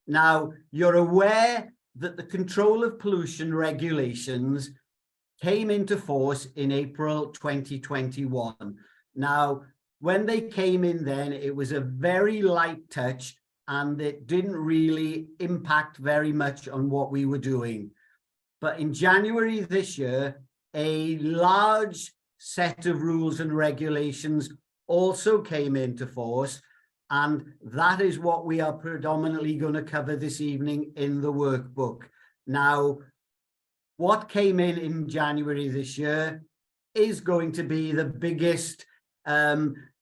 Now, you're aware that the control of pollution regulations came into force in April 2021. Now, when they came in then, it was a very light touch and it didn't really impact very much on what we were doing. But in January this year, a large set of rules and regulations also came into force, and that is what we are predominantly going to cover this evening in the workbook. Now, what came in January this year is going to be the biggest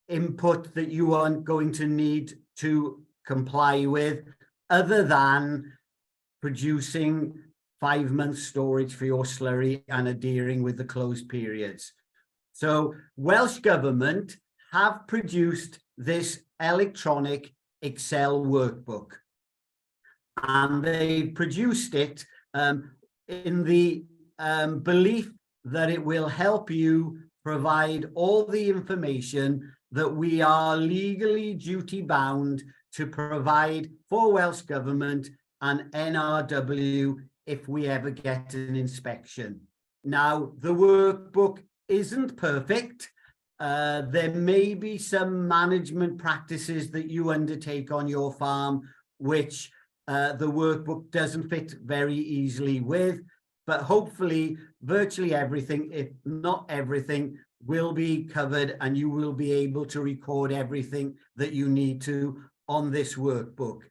input that you aren't going to need to comply with, other than producing 5 months storage for your slurry and adhering with the closed periods. So Welsh Government have produced this electronic Excel workbook, and they produced it in the belief that it will help you provide all the information that we are legally duty bound to provide for Welsh Government and NRW if we ever get an inspection. Now, the workbook isn't perfect. There may be some management practices that you undertake on your farm, which the workbook doesn't fit very easily with, but hopefully virtually everything, if not everything, will be covered and you will be able to record everything that you need to on this workbook.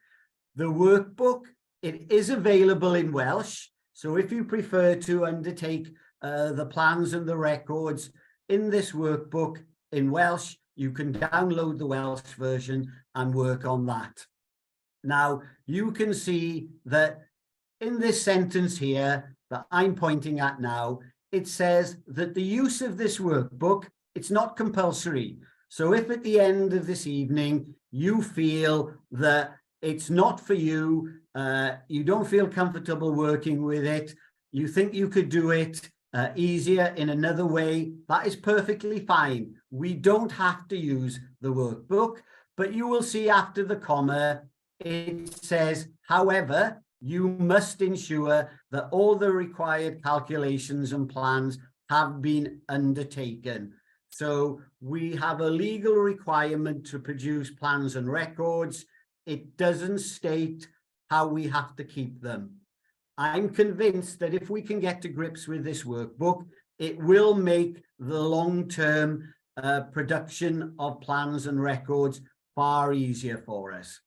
The workbook, it is available in Welsh, so if you prefer to undertake the plans and the records in this workbook in Welsh, you can download the Welsh version and work on that. Now, you can see that in this sentence here that I'm pointing at now, it says that the use of this workbook, it's not compulsory. So if at the end of this evening, you feel that it's not for you, you don't feel comfortable working with it, you think you could do it easier in another way, that is perfectly fine. We don't have to use the workbook, but you will see after the comma, it says, however, you must ensure that all the required calculations and plans have been undertaken. So we have a legal requirement to produce plans and records. It doesn't state how we have to keep them. I'm convinced that if we can get to grips with this workbook, it will make the long-term production of plans and records far easier for us.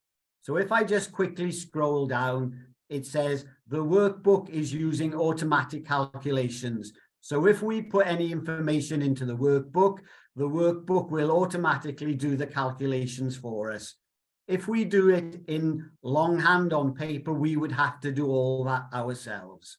So if I just quickly scroll down, it says the workbook is using automatic calculations. So if we put any information into the workbook will automatically do the calculations for us. If we do it in longhand on paper, we would have to do all that ourselves.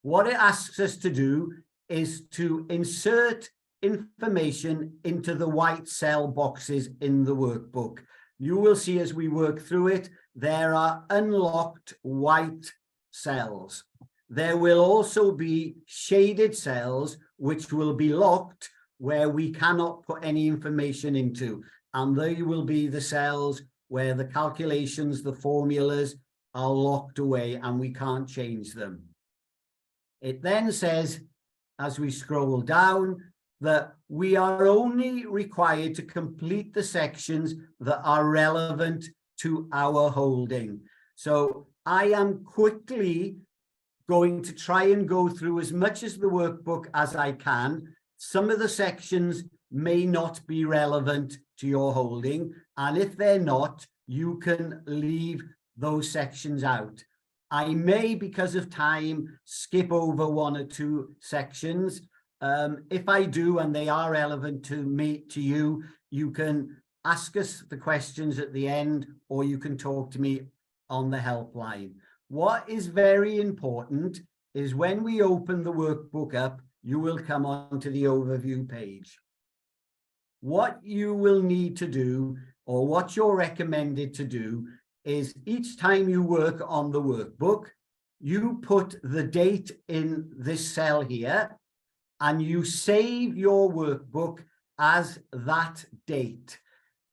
What it asks us to do is to insert information into the white cell boxes in the workbook. You will see as we work through it, there are unlocked white cells. There will also be shaded cells which will be locked where we cannot put any information into. And they will be the cells where the calculations, the formulas are locked away and we can't change them. It then says, as we scroll down, that we are only required to complete the sections that are relevant to our holding. So I am quickly going to try and go through as much as the workbook as I can. Some of the sections may not be relevant to your holding, and if they're not, you can leave those sections out. I may, because of time, skip over one or two sections. If I do and they are relevant to you, you can ask us the questions at the end, or you can talk to me on the helpline. What is very important is when we open the workbook up, you will come onto the overview page. What you will need to do, or what you're recommended to do, is each time you work on the workbook, you put the date in this cell here, and you save your workbook as that date.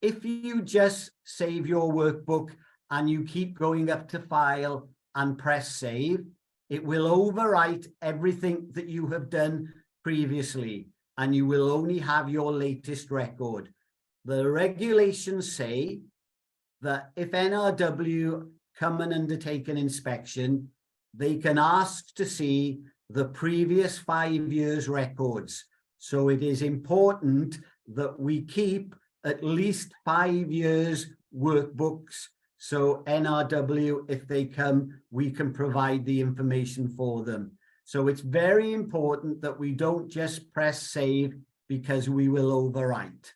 If you just save your workbook and you keep going up to File and press Save, it will overwrite everything that you have done previously, and you will only have your latest record. The regulations say that if NRW come and undertake an inspection, they can ask to see the previous 5 years' records. So it is important that we keep at least 5 years' workbooks. So NRW, if they come, we can provide the information for them. So it's very important that we don't just press save because we will overwrite.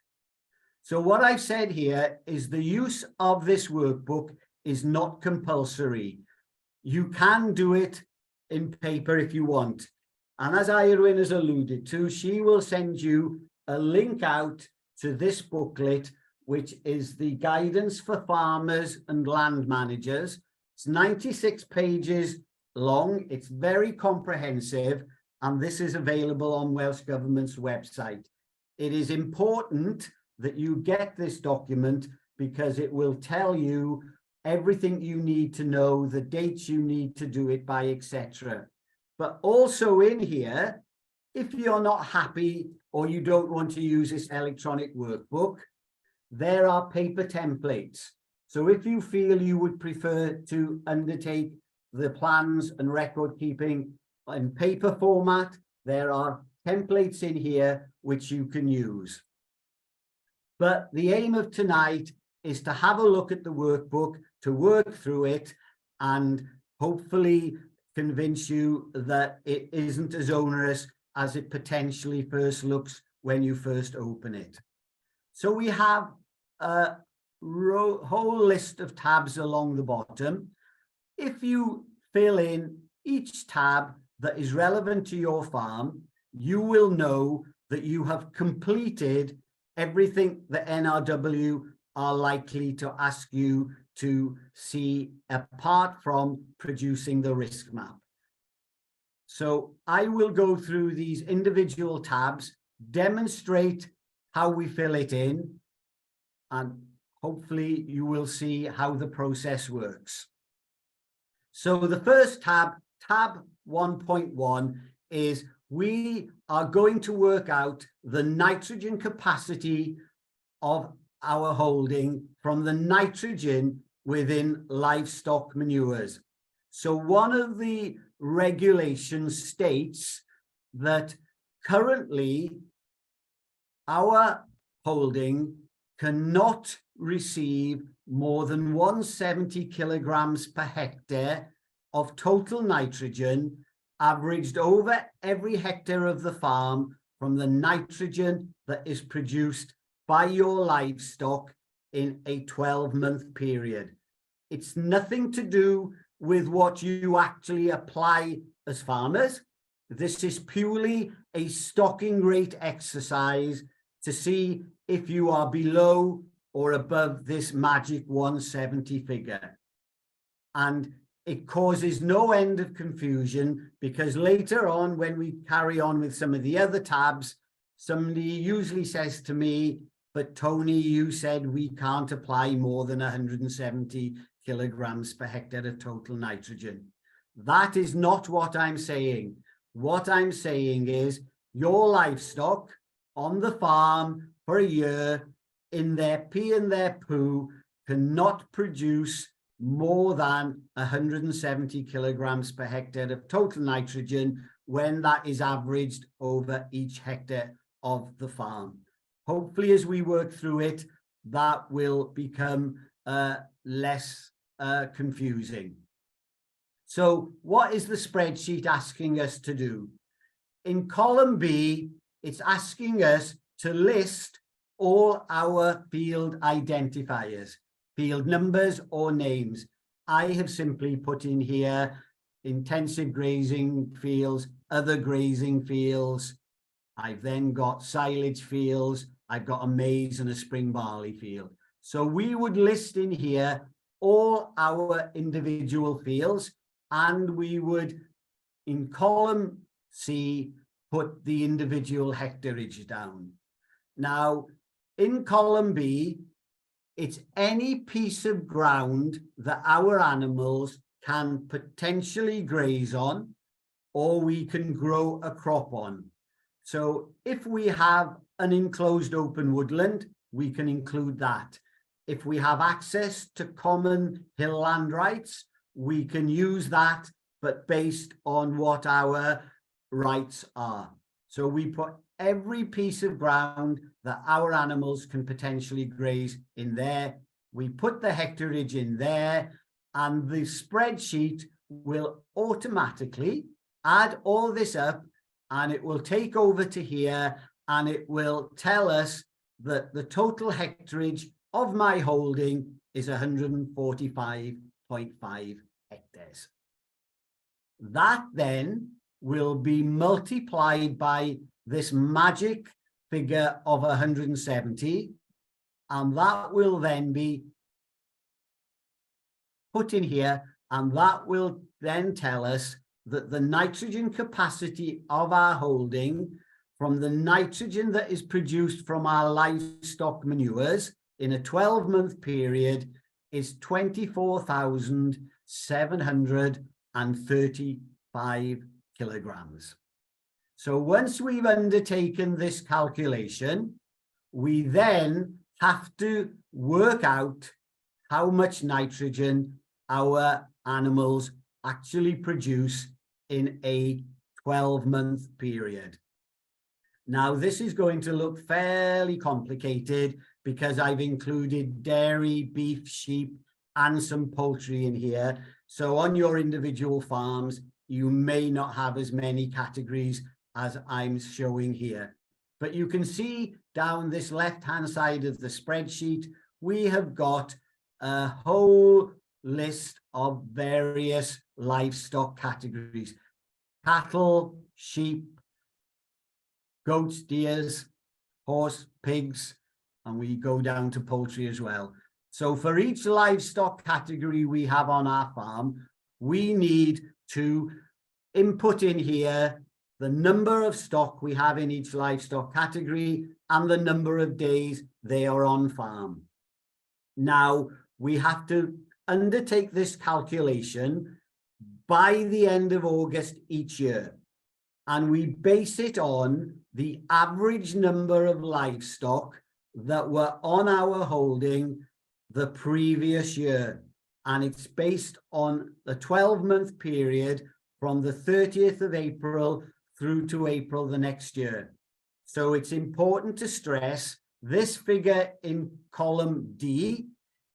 So what I've said here is the use of this workbook is not compulsory. You can do it in paper if you want. And as Irwin has alluded to, she will send you a link out to this booklet, which is the Guidance for Farmers and Land Managers. It's 96 pages long. It's very comprehensive, and this is available on Welsh Government's website. It is important that you get this document because it will tell you everything you need to know, the dates you need to do it by, etc. But also in here, if you're not happy or you don't want to use this electronic workbook, there are paper templates. So if you feel you would prefer to undertake the plans and record keeping in paper format, there are templates in here which you can use. But the aim of tonight is to have a look at the workbook, to work through it, and hopefully convince you that it isn't as onerous as it potentially first looks when you first open it. So we have a whole list of tabs along the bottom. If you fill in each tab that is relevant to your farm, you will know that you have completed everything that NRW are likely to ask you to see apart from producing the risk map. So I will go through these individual tabs, demonstrate how we fill it in, and hopefully you will see how the process works. So the first tab, tab 1.1, is we are going to work out the nitrogen capacity of our holding from the nitrogen within livestock manures. So one of the regulations states that currently our holding cannot receive more than 170 kilograms per hectare of total nitrogen averaged over every hectare of the farm from the nitrogen that is produced by your livestock in a 12-month period. It's nothing to do with what you actually apply as farmers. This is purely a stocking rate exercise to see if you are below or above this magic 170 figure. And it causes no end of confusion because later on, when we carry on with some of the other tabs, somebody usually says to me, but Tony, you said we can't apply more than 170 kilograms per hectare of total nitrogen. That is not what I'm saying. What I'm saying is your livestock on the farm for a year in their pee and their poo cannot produce more than 170 kilograms per hectare of total nitrogen when that is averaged over each hectare of the farm. Hopefully, as we work through it, that will become less confusing. So what is the spreadsheet asking us to do? In column B, it's asking us to list all our field identifiers, field numbers or names. I have simply put in here intensive grazing fields, other grazing fields. I've then got silage fields. I've got a maize and a spring barley field. So we would list in here all our individual fields, and we would, in column C, put the individual hectareage down. Now, in column B, It's any piece of ground that our animals can potentially graze on, or we can grow a crop on. So if we have an enclosed open woodland, we can include that. If we have access to common hill land rights, we can use that, but based on what our rights are. So we put every piece of ground that our animals can potentially graze in there. We put the hectareage in there, and the spreadsheet will automatically add all this up, and it will take over to here, and it will tell us that the total hectareage of my holding is 145.5 hectares. That then will be multiplied by this magic figure of 170, and that will then be put in here, and that will then tell us that the nitrogen capacity of our holding from the nitrogen that is produced from our livestock manures in a 12-month period is 24,735 kilograms. So once we've undertaken this calculation, we then have to work out how much nitrogen our animals actually produce in a 12-month period. Now, this is going to look fairly complicated because I've included dairy, beef, sheep, and some poultry in here. So on your individual farms, you may not have as many categories as I'm showing here. But you can see down this left-hand side of the spreadsheet, we have got a whole list of various livestock categories: cattle, sheep, goats, deers, horse, pigs, and we go down to poultry as well. So for each livestock category we have on our farm, we need to input in here the number of stock we have in each livestock category and the number of days they are on farm. Now, we have to undertake this calculation by the end of August each year, and we base it on the average number of livestock that were on our holding the previous year, and it's based on the 12-month period from the 30th of April through to April the next year. So it's important to stress this figure in column D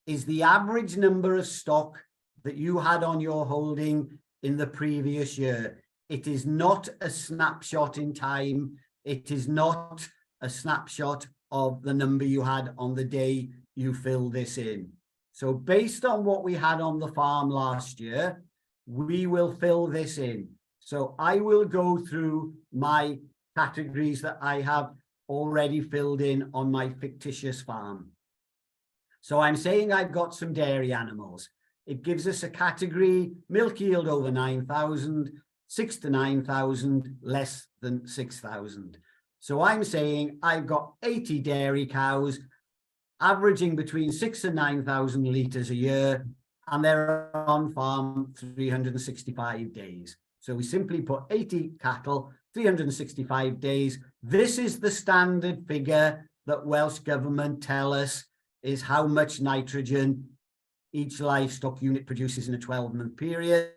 is the average number of stock that you had on your holding in the previous year. It is not a snapshot in time. It is not a snapshot of the number you had on the day you fill this in. So based on what we had on the farm last year, we will fill this in. So I will go through my categories that I have already filled in on my fictitious farm. So I'm saying I've got some dairy animals. It gives us a category: milk yield over 9,000, 6 to 9,000, less than 6,000. So I'm saying I've got 80 dairy cows averaging between 6,000 and 9,000 litres a year, and they're on farm 365 days. So we simply put 80 cattle, 365 days. This is the standard figure that Welsh Government tell us is how much nitrogen each livestock unit produces in a 12-month period.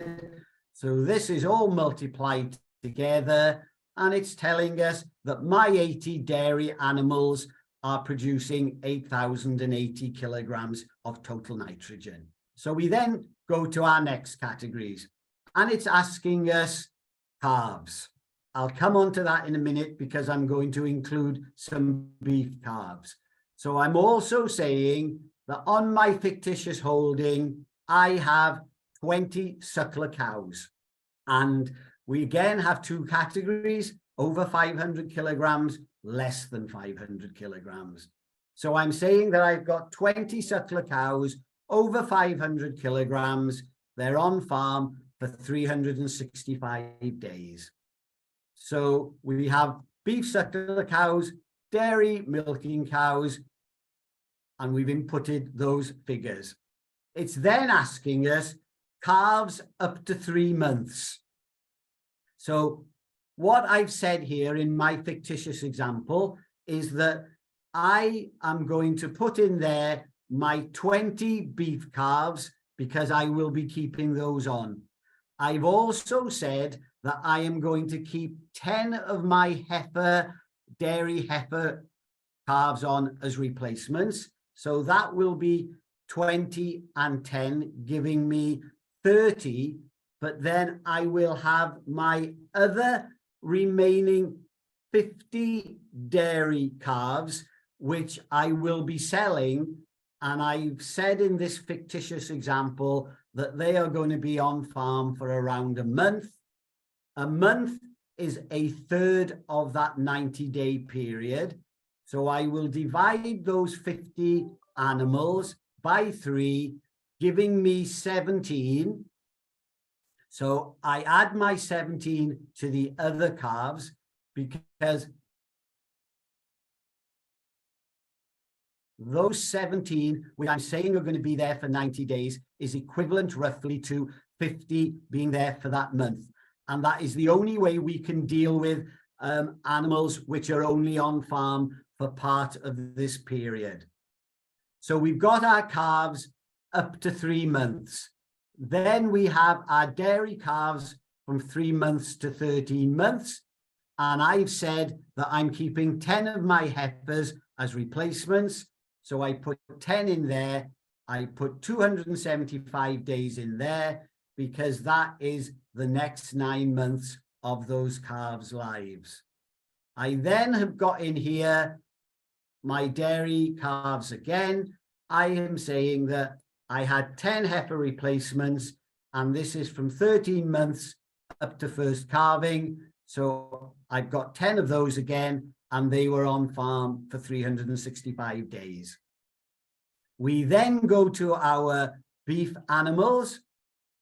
So this is all multiplied together, and it's telling us that my 80 dairy animals are producing 8,080 kilograms of total nitrogen. So we then go to our next categories, and it's asking us calves. I'll come on to that in a minute because I'm going to include some beef calves. So I'm also saying that on my fictitious holding, I have 20 suckler cows. And we again have two categories: over 500 kilograms, less than 500 kilograms. So I'm saying that I've got 20 suckler cows over 500 kilograms. They're on farm for 365 days. So we have beef suckler cows, dairy milking cows, and we've inputted those figures. It's then asking us calves up to 3 months. So what I've said here in my fictitious example is that I am going to put in there my 20 beef calves because I will be keeping those on. I've also said that I am going to keep 10 of my dairy heifer calves on as replacements. So that will be 20 and 10, giving me 30. But then I will have my other remaining 50 dairy calves, which I will be selling. And I've said in this fictitious example that they are going to be on farm for around a month. A month is a third of that 90-day period. So I will divide those 50 animals by 3, giving me 17. So I add my 17 to the other calves because those 17, which I'm saying are going to be there for 90 days, is equivalent roughly to 50 being there for that month. And that is the only way we can deal with animals which are only on farm for part of this period. So we've got our calves up to 3 months. Then we have our dairy calves from 3 months to 13 months. And I've said that I'm keeping 10 of my heifers as replacements. So I put 10 in there. I put 275 days in there because that is the next 9 months of those calves' lives. I then have got in here my dairy calves again. I am saying that I had 10 heifer replacements, and this is from 13 months up to first calving. So I've got 10 of those again, and they were on farm for 365 days. We then go to our beef animals,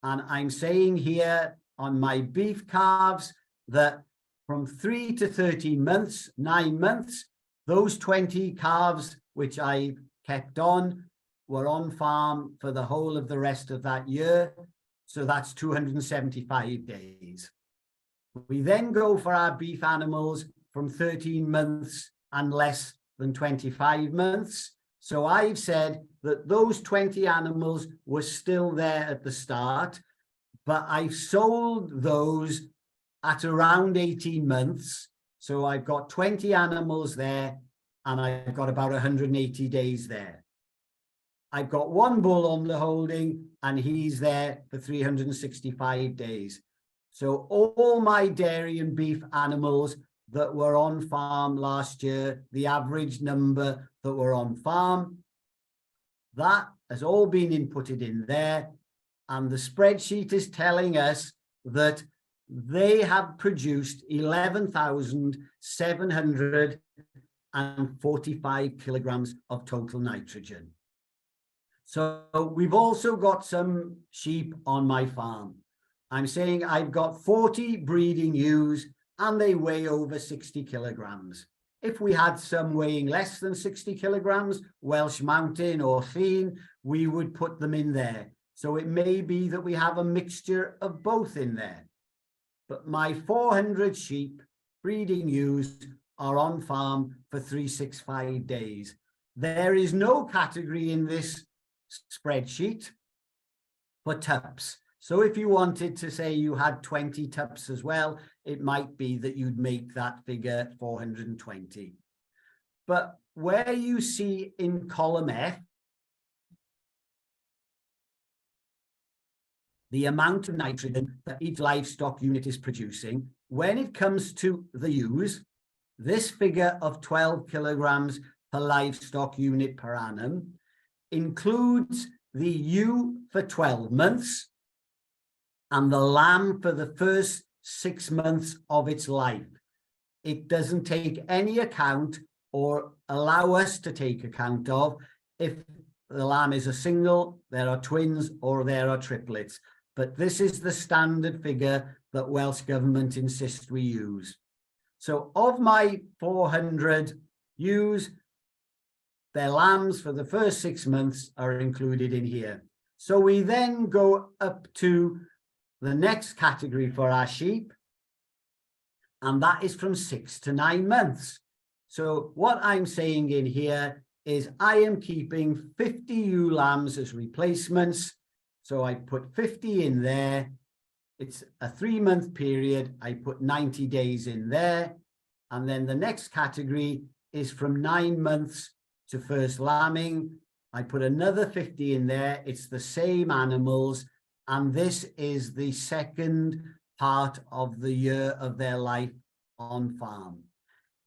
and I'm saying here on my beef calves that from 3 to 13 months, 9 months, those 20 calves which I kept on were on farm for the whole of the rest of that year. So that's 275 days. We then go for our beef animals from 13 months and less than 25 months. So I've said that those 20 animals were still there at the start, but I've sold those at around 18 months. So I've got 20 animals there and I've got about 180 days there. I've got one bull on the holding and he's there for 365 days. So all my dairy and beef animals that were on farm last year, the average number that were on farm, that has all been inputted in there. And the spreadsheet is telling us that they have produced 11,745 kilograms of total nitrogen. So we've also got some sheep on my farm. I'm saying I've got 40 breeding ewes and they weigh over 60 kilograms. If we had some weighing less than 60 kilograms, Welsh Mountain or Llyn, we would put them in there. So it may be that we have a mixture of both in there. But my 400 sheep, breeding ewes, are on farm for 365 days. There is no category in this spreadsheet for tups. So if you wanted to say you had 20 tups as well, it might be that you'd make that figure 420. But where you see in column F, the amount of nitrogen that each livestock unit is producing, when it comes to the ewes, this figure of 12 kilograms per livestock unit per annum includes the ewe for 12 months and the lamb for the first 6 months of its life. It doesn't take any account or allow us to take account of if the lamb is a single, there are twins, or there are triplets. But this is the standard figure that Welsh Government insists we use. So of my 400 ewes, their lambs for the first 6 months are included in here. So we then go up to the next category for our sheep, and that is from 6 to 9 months. So what I'm saying in here is I am keeping 50 ewe lambs as replacements. So I put 50 in there. It's a 3-month period. I put 90 days in there. And then the next category is from 9 months to first lambing. I put another 50 in there. It's the same animals. And this is the second part of the year of their life on farm.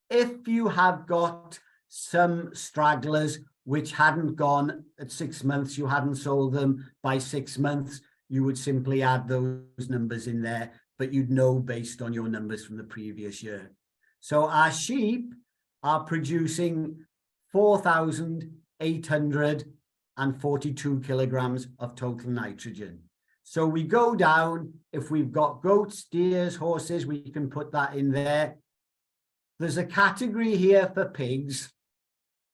If you have got some stragglers which hadn't gone at 6 months, you hadn't sold them by 6 months, you would simply add those numbers in there, but you'd know based on your numbers from the previous year. So our sheep are producing 4,842 kilograms of total nitrogen. So we go down, if we've got goats, deers, horses, we can put that in there. There's a category here for pigs.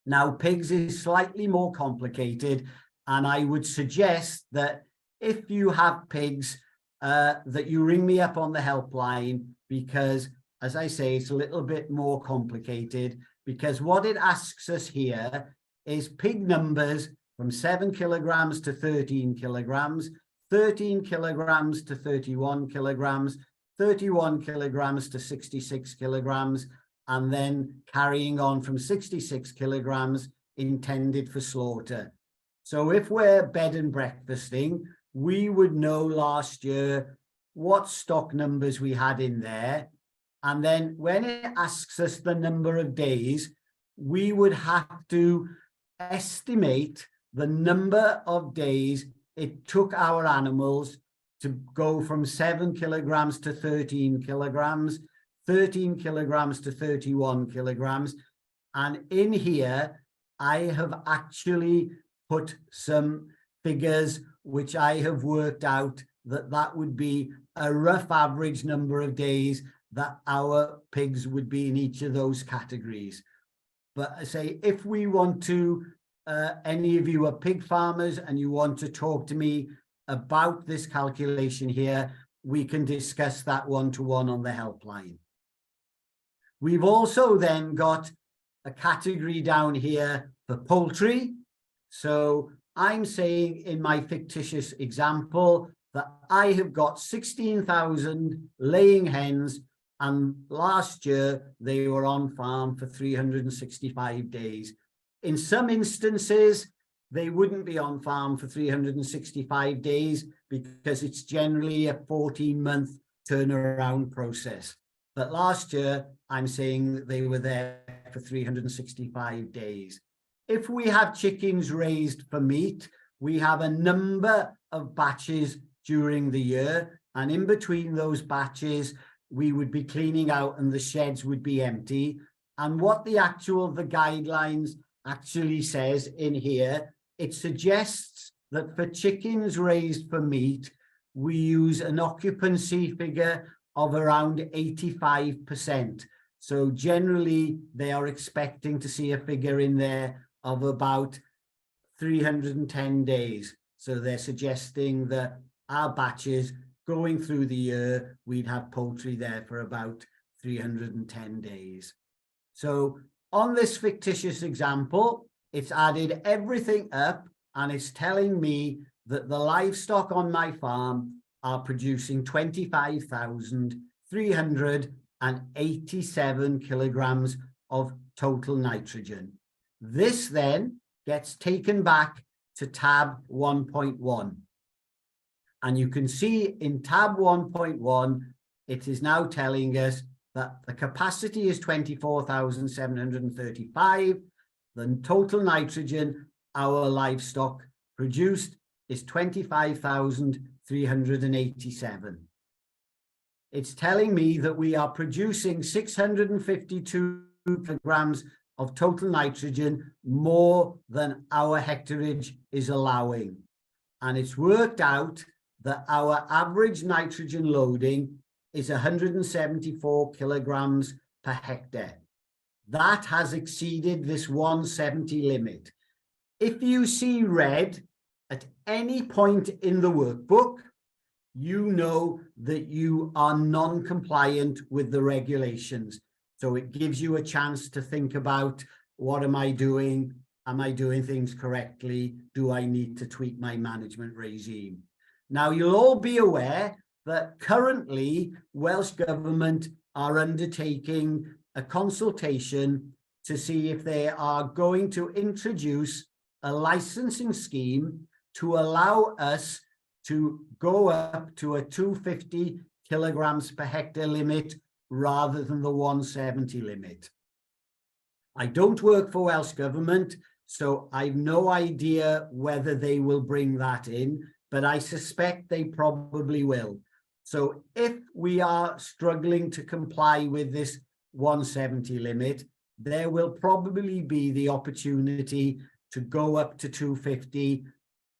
Now, pigs is slightly more complicated, and I would suggest that if you have pigs, that you ring me up on the helpline, because, as I say, it's a little bit more complicated, because what it asks us here is pig numbers from 7 kilograms to 13 kilograms, 13 kilograms to 31 kilograms, 31 kilograms to 66 kilograms, and then carrying on from 66 kilograms intended for slaughter. So if we're bed and breakfasting, we would know last year what stock numbers we had in there. And then when it asks us the number of days, we would have to estimate the number of days it took our animals to go from 7 kilograms to 13 kilograms, 13 kilograms to 31 kilograms. And in here, I have actually put some figures which I have worked out that would be a rough average number of days that our pigs would be in each of those categories. But I say, if we want to, any of you are pig farmers and you want to talk to me about this calculation here, we can discuss that one-to-one on the helpline. We've also then got a category down here for poultry. So I'm saying in my fictitious example that I have got 16,000 laying hens, and last year they were on farm for 365 days. In some instances, they wouldn't be on farm for 365 days because it's generally a 14-month turnaround process. But last year, I'm saying that they were there for 365 days. If we have chickens raised for meat, we have a number of batches during the year. And in between those batches, we would be cleaning out and the sheds would be empty. And what the guidelines actually says in here, it suggests that for chickens raised for meat, we use an occupancy figure of around 85%. So generally, they are expecting to see a figure in there of about 310 days. So they're suggesting that our batches going through the year, we'd have poultry there for about 310 days. So on this fictitious example, it's added everything up and it's telling me that the livestock on my farm are producing 25,387 kilograms of total nitrogen. This then gets taken back to tab 1.1. And you can see in tab 1.1, it is now telling us that the capacity is 24,735. The total nitrogen our livestock produced is 25,387. It's telling me that we are producing 652 kilograms of total nitrogen more than our hectarage is allowing. And it's worked out that our average nitrogen loading is 174 kilograms per hectare. that has exceeded this 170 limit. If you see red at any point in the workbook, you know that you are non-compliant with the regulations. So it gives you a chance to think about, what am I doing? Am I doing things correctly? Do I need to tweak my management regime? Now, you'll all be aware that currently Welsh Government are undertaking a consultation to see if they are going to introduce a licensing scheme to allow us to go up to a 250 kilograms per hectare limit rather than the 170 limit. I don't work for Welsh Government, so I've no idea whether they will bring that in, but I suspect they probably will. So if we are struggling to comply with this 170 limit, there will probably be the opportunity to go up to 250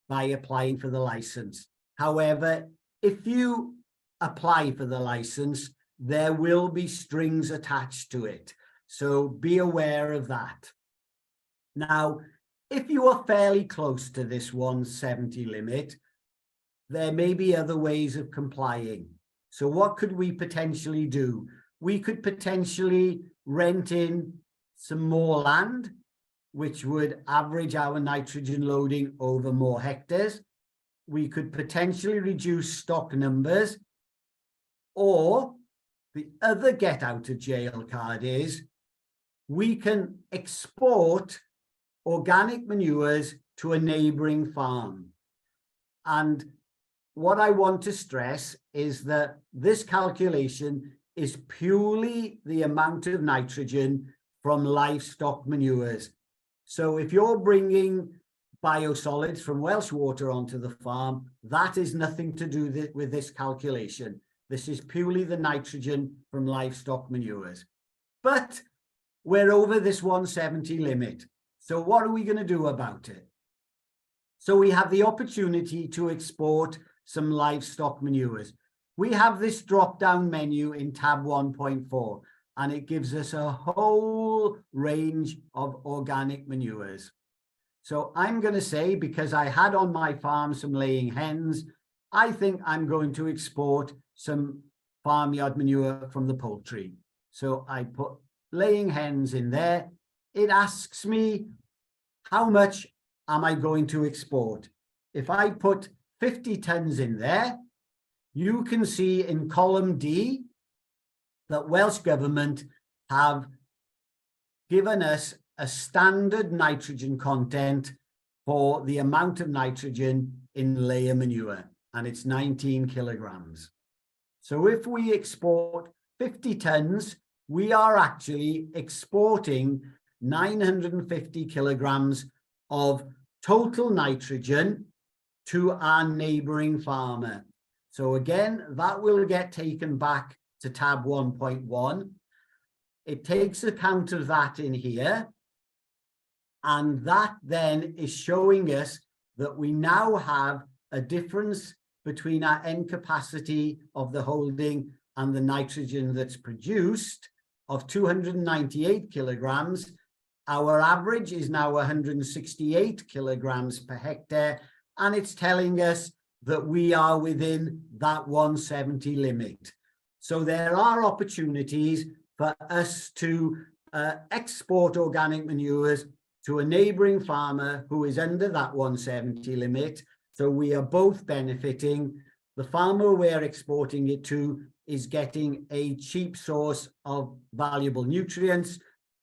by applying for the license. However, if you apply for the license, there will be strings attached to it. So be aware of that. Now, if you are fairly close to this 170 limit, there may be other ways of complying. So what could we potentially do? We could potentially rent in some more land, which would average our nitrogen loading over more hectares. We could potentially reduce stock numbers, or the other get out of jail card is we can export organic manures to a neighbouring farm. And what I want to stress is that this calculation is purely the amount of nitrogen from livestock manures. So if you're bringing biosolids from Welsh water onto the farm, that is nothing to do with this calculation. This is purely the nitrogen from livestock manures. But we're over this 170 limit. So what are we going to do about it? So we have the opportunity to export some livestock manures. We have this drop-down menu in tab 1.4, and it gives us a whole range of organic manures. So I'm going to say, because I had on my farm some laying hens, I think I'm going to export some farmyard manure from the poultry. So I put laying hens in there. It asks me, how much am I going to export? If I put 50 tons in there, you can see in column D that Welsh Government have given us a standard nitrogen content for the amount of nitrogen in layer manure, and it's 19 kilograms. So if we export 50 tons, we are actually exporting 950 kilograms of total nitrogen to our neighbouring farmer. So again, that will get taken back to tab 1.1. It takes account of that in here. And that then is showing us that we now have a difference between our end capacity of the holding and the nitrogen that's produced of 298 kilograms. Our average is now 168 kilograms per hectare, and it's telling us that we are within that 170 limit. So there are opportunities for us to export organic manures to a neighbouring farmer who is under that 170 limit. So we are both benefiting. The farmer we're exporting it to is getting a cheap source of valuable nutrients,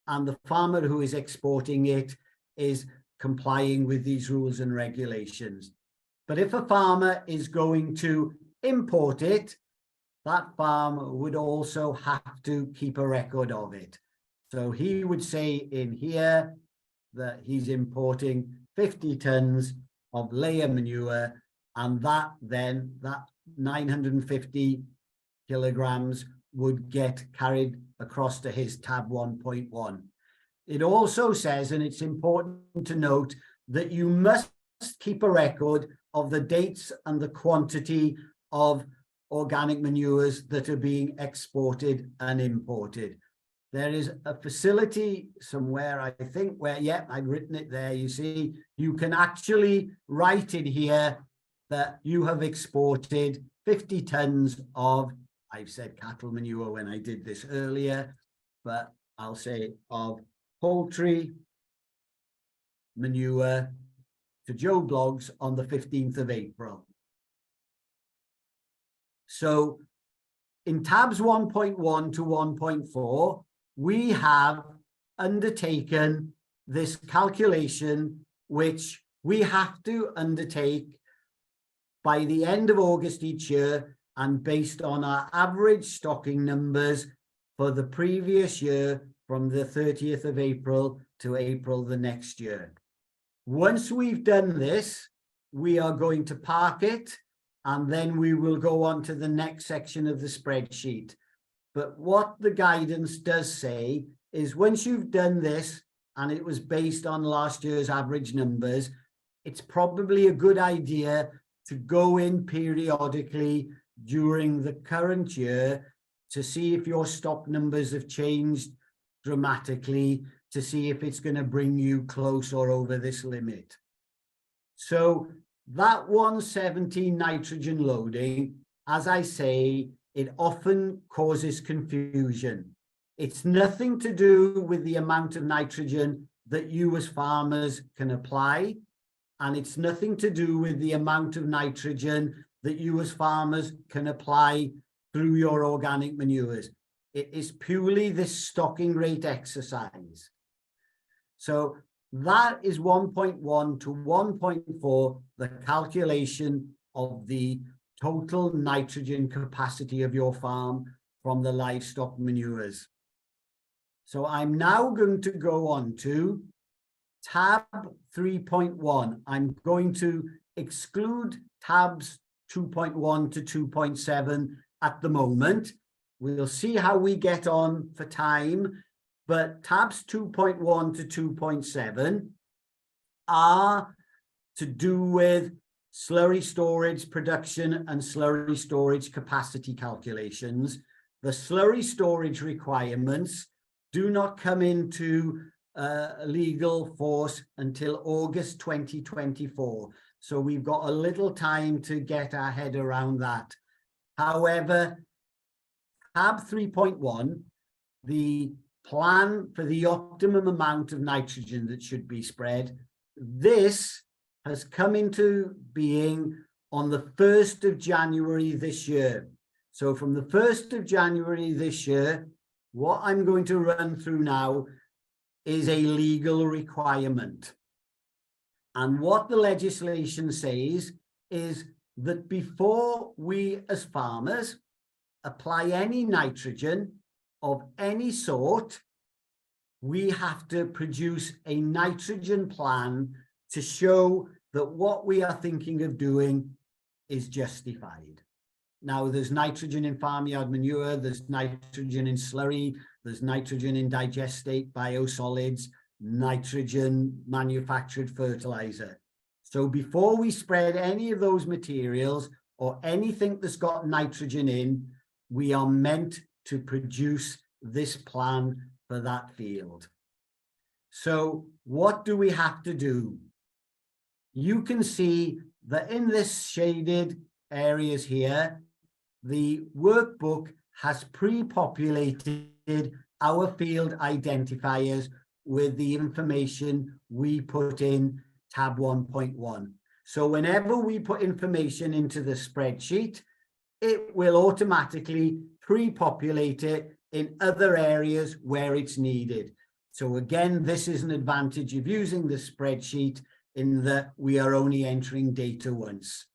and the farmer who is exporting it is complying with these rules and regulations. But if a farmer is going to import it, that farmer would also have to keep a record of it. So he would say in here that he's importing 50 tons of layer manure, and that 950 kilograms would get carried across to his tab 1.1. It also says, and it's important to note, that you must keep a record of the dates and the quantity of organic manures that are being exported and imported. there is a facility somewhere, I think, where, yeah, I've written it there. You see, you can actually write in here that you have exported 50 tons of, I've said cattle manure when I did this earlier, but I'll say of poultry manure to Joe Blogs on the 15th of April. So in tabs 1.1 to 1.4, we have undertaken this calculation, which we have to undertake by the end of August each year, and based on our average stocking numbers for the previous year from the 30th of April to April the next year. Once we've done this, we are going to park it, and then we will go on to the next section of the spreadsheet. But what the guidance does say is once you've done this, and it was based on last year's average numbers, it's probably a good idea to go in periodically during the current year to see if your stock numbers have changed dramatically, to see if it's going to bring you close or over this limit. So that 117 nitrogen loading, as I say, it often causes confusion. It's nothing to do with the amount of nitrogen that you as farmers can apply, and it's nothing to do with the amount of nitrogen that you as farmers can apply through your organic manures. It is purely this stocking rate exercise. So that is 1.1 to 1.4, the calculation of the total nitrogen capacity of your farm from the livestock manures. So I'm now going to go on to tab 3.1. I'm going to exclude tabs 2.1 to 2.7 at the moment. We'll see how we get on for time, but tabs 2.1 to 2.7 are to do with slurry storage production and slurry storage capacity calculations. The slurry storage requirements do not come into legal force until August 2024. So we've got a little time to get our head around that. However, tab 3.1, the plan for the optimum amount of nitrogen that should be spread, this has come into being on the 1st of January this year. So from the 1st of January this year, what I'm going to run through now is a legal requirement. And what the legislation says is that before we as farmers apply any nitrogen of any sort, we have to produce a nitrogen plan to show that what we are thinking of doing is justified. Now, there's nitrogen in farmyard manure, there's nitrogen in slurry, there's nitrogen in digestate biosolids, nitrogen manufactured fertilizer. So before we spread any of those materials or anything that's got nitrogen in, we are meant to produce this plan for that field. So what do we have to do? You can see that in this shaded areas here, the workbook has pre-populated our field identifiers with the information we put in tab 1.1. So whenever we put information into the spreadsheet, it will automatically pre-populate it in other areas where it's needed. So again, this is an advantage of using the spreadsheet in that we are only entering data once.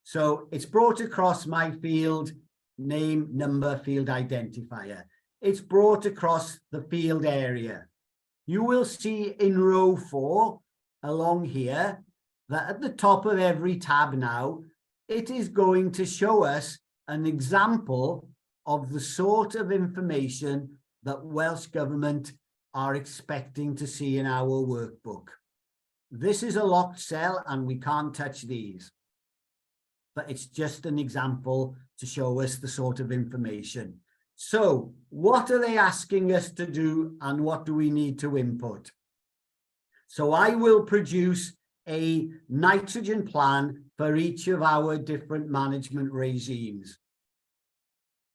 So it's brought across my field name, number, field identifier. It's brought across the field area. You will see in row 4 along here that at the top of every tab now, it is going to show us an example of the sort of information that Welsh Government are expecting to see in our workbook. This is a locked cell and we can't touch these, but it's just an example to show us the sort of information. So what are they asking us to do, and what do we need to input? So I will produce a nitrogen plan for each of our different management regimes.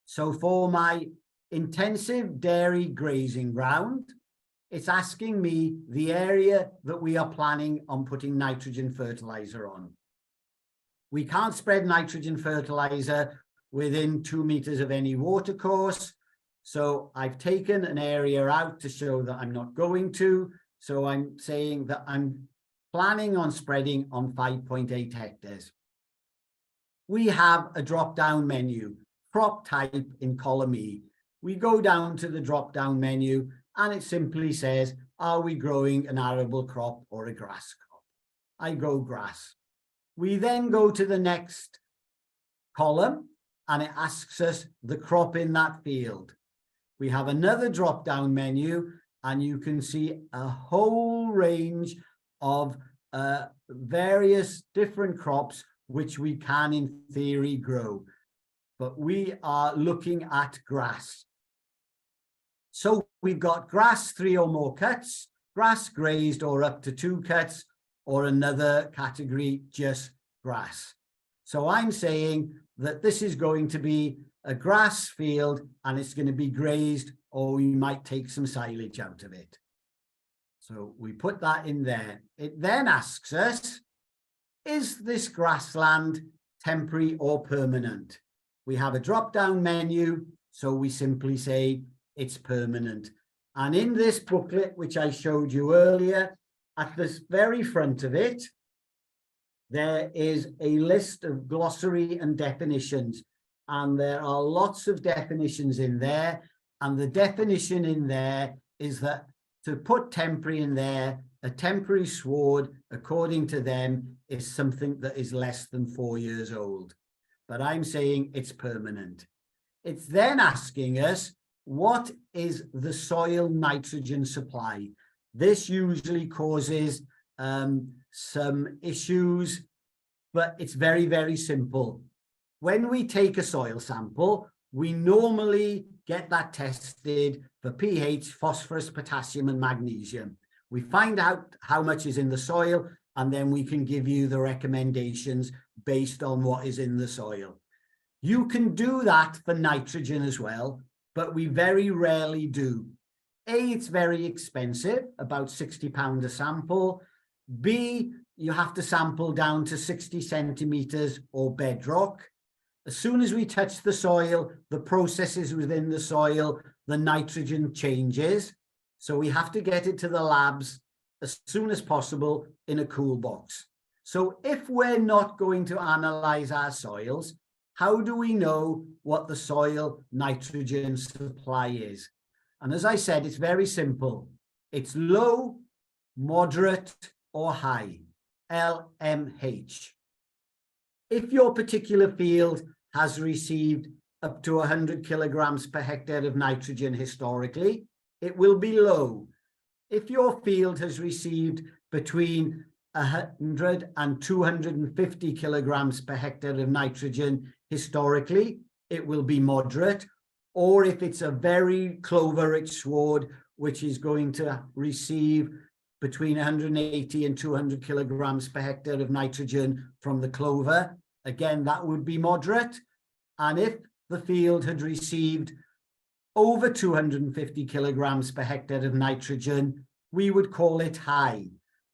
So for my intensive dairy grazing ground, it's asking me the area that we are planning on putting nitrogen fertilizer on. We can't spread nitrogen fertilizer within 2 meters of any watercourse. So I've taken an area out to show that I'm not going to. So I'm saying that I'm planning on spreading on 5.8 hectares. We have a drop-down menu, crop type in column E. We go down to the drop-down menu and it simply says, are we growing an arable crop or a grass crop? I go grass. We then go to the next column and it asks us the crop in that field. We have another drop-down menu and you can see a whole range of various different crops which we can in theory grow. But we are looking at grass. So we've got grass 3 or more cuts, grass grazed or up to 2 cuts, or another category, just grass. So I'm saying that this is going to be a grass field and it's going to be grazed, or we might take some silage out of it. So we put that in there. It then asks us, is this grassland temporary or permanent? We have a drop-down menu, so we simply say it's permanent. And in this booklet, which I showed you earlier, at the very front of it, there is a list of glossary and definitions. And there are lots of definitions in there. And the definition in there is that to put temporary in there, a temporary sward, according to them, is something that is less than 4 years old. But I'm saying it's permanent. It's then asking us, what is the soil nitrogen supply? This usually causes some issues, but it's very, very simple. When we take a soil sample, we normally get that tested for pH, phosphorus, potassium, and magnesium. We find out how much is in the soil, and then we can give you the recommendations based on what is in the soil. You can do that for nitrogen as well, but we very rarely do. A, it's very expensive, about £60 a sample. B, you have to sample down to 60 centimeters or bedrock. As soon as we touch the soil, the processes within the soil, the nitrogen changes. So we have to get it to the labs as soon as possible in a cool box. So if we're not going to analyze our soils, how do we know what the soil nitrogen supply is? And as I said, it's very simple. It's low, moderate, or high, LMH. If your particular field has received up to 100 kilograms per hectare of nitrogen historically, it will be low. If your field has received between 100 and 250 kilograms per hectare of nitrogen historically, it will be moderate. Or if it's a very clover-rich sward, which is going to receive between 180 and 200 kilograms per hectare of nitrogen from the clover, again, that would be moderate. And if the field had received over 250 kilograms per hectare of nitrogen, we would call it high.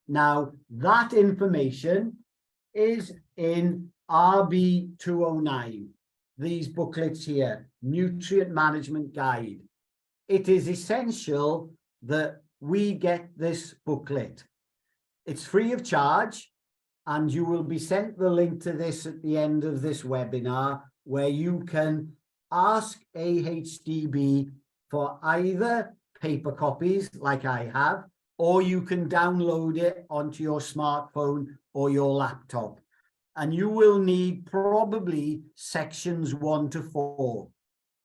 Now, that information is in RB 209, these booklets here, Nutrient Management Guide. It is essential that we get this booklet. It's free of charge, and you will be sent the link to this at the end of this webinar, where you can ask AHDB for either paper copies like I have, or you can download it onto your smartphone or your laptop. And you will need probably sections 1 to 4.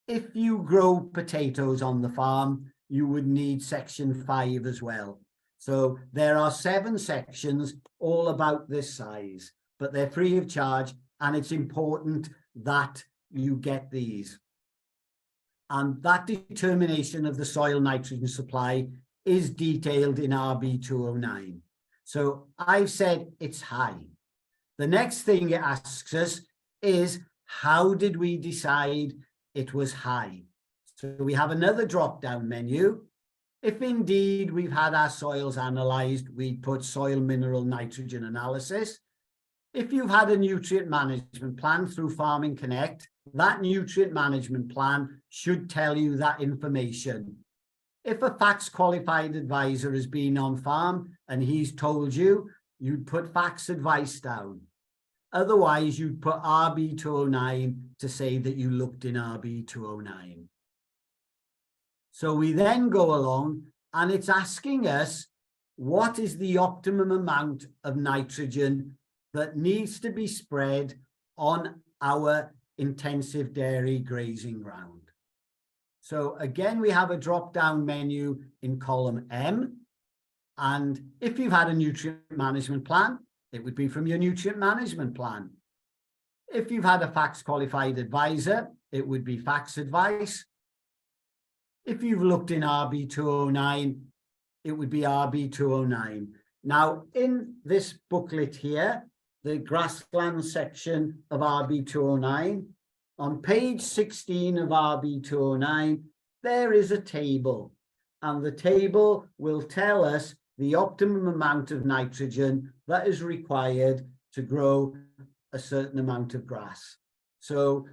If you grow potatoes on the farm, you would need section 5 as well. So there are 7 sections all about this size, but they're free of charge, and it's important that you get these. And that determination of the soil nitrogen supply is detailed in RB 209. So I've said it's high. The next thing it asks us is, how did we decide it was high? So we have another drop-down menu. If indeed we've had our soils analysed, we put soil mineral nitrogen analysis. If you've had a nutrient management plan through Farming Connect, that nutrient management plan should tell you that information. If a FACTS qualified advisor has been on farm and he's told you, you'd put FACTS advice down. Otherwise, you'd put RB 209 to say that you looked in RB 209. So we then go along and it's asking us, what is the optimum amount of nitrogen that needs to be spread on our intensive dairy grazing ground? So again, we have a drop-down menu in column M. And if you've had a nutrient management plan, it would be from your nutrient management plan. If you've had a FACTS qualified advisor, it would be FACTS advice. If you've looked in RB 209, it would be RB 209. Now, in this booklet here, the grassland section of RB 209, on page 16 of RB 209, there is a table, and the table will tell us the optimum amount of nitrogen that is required to grow a certain amount of grass. So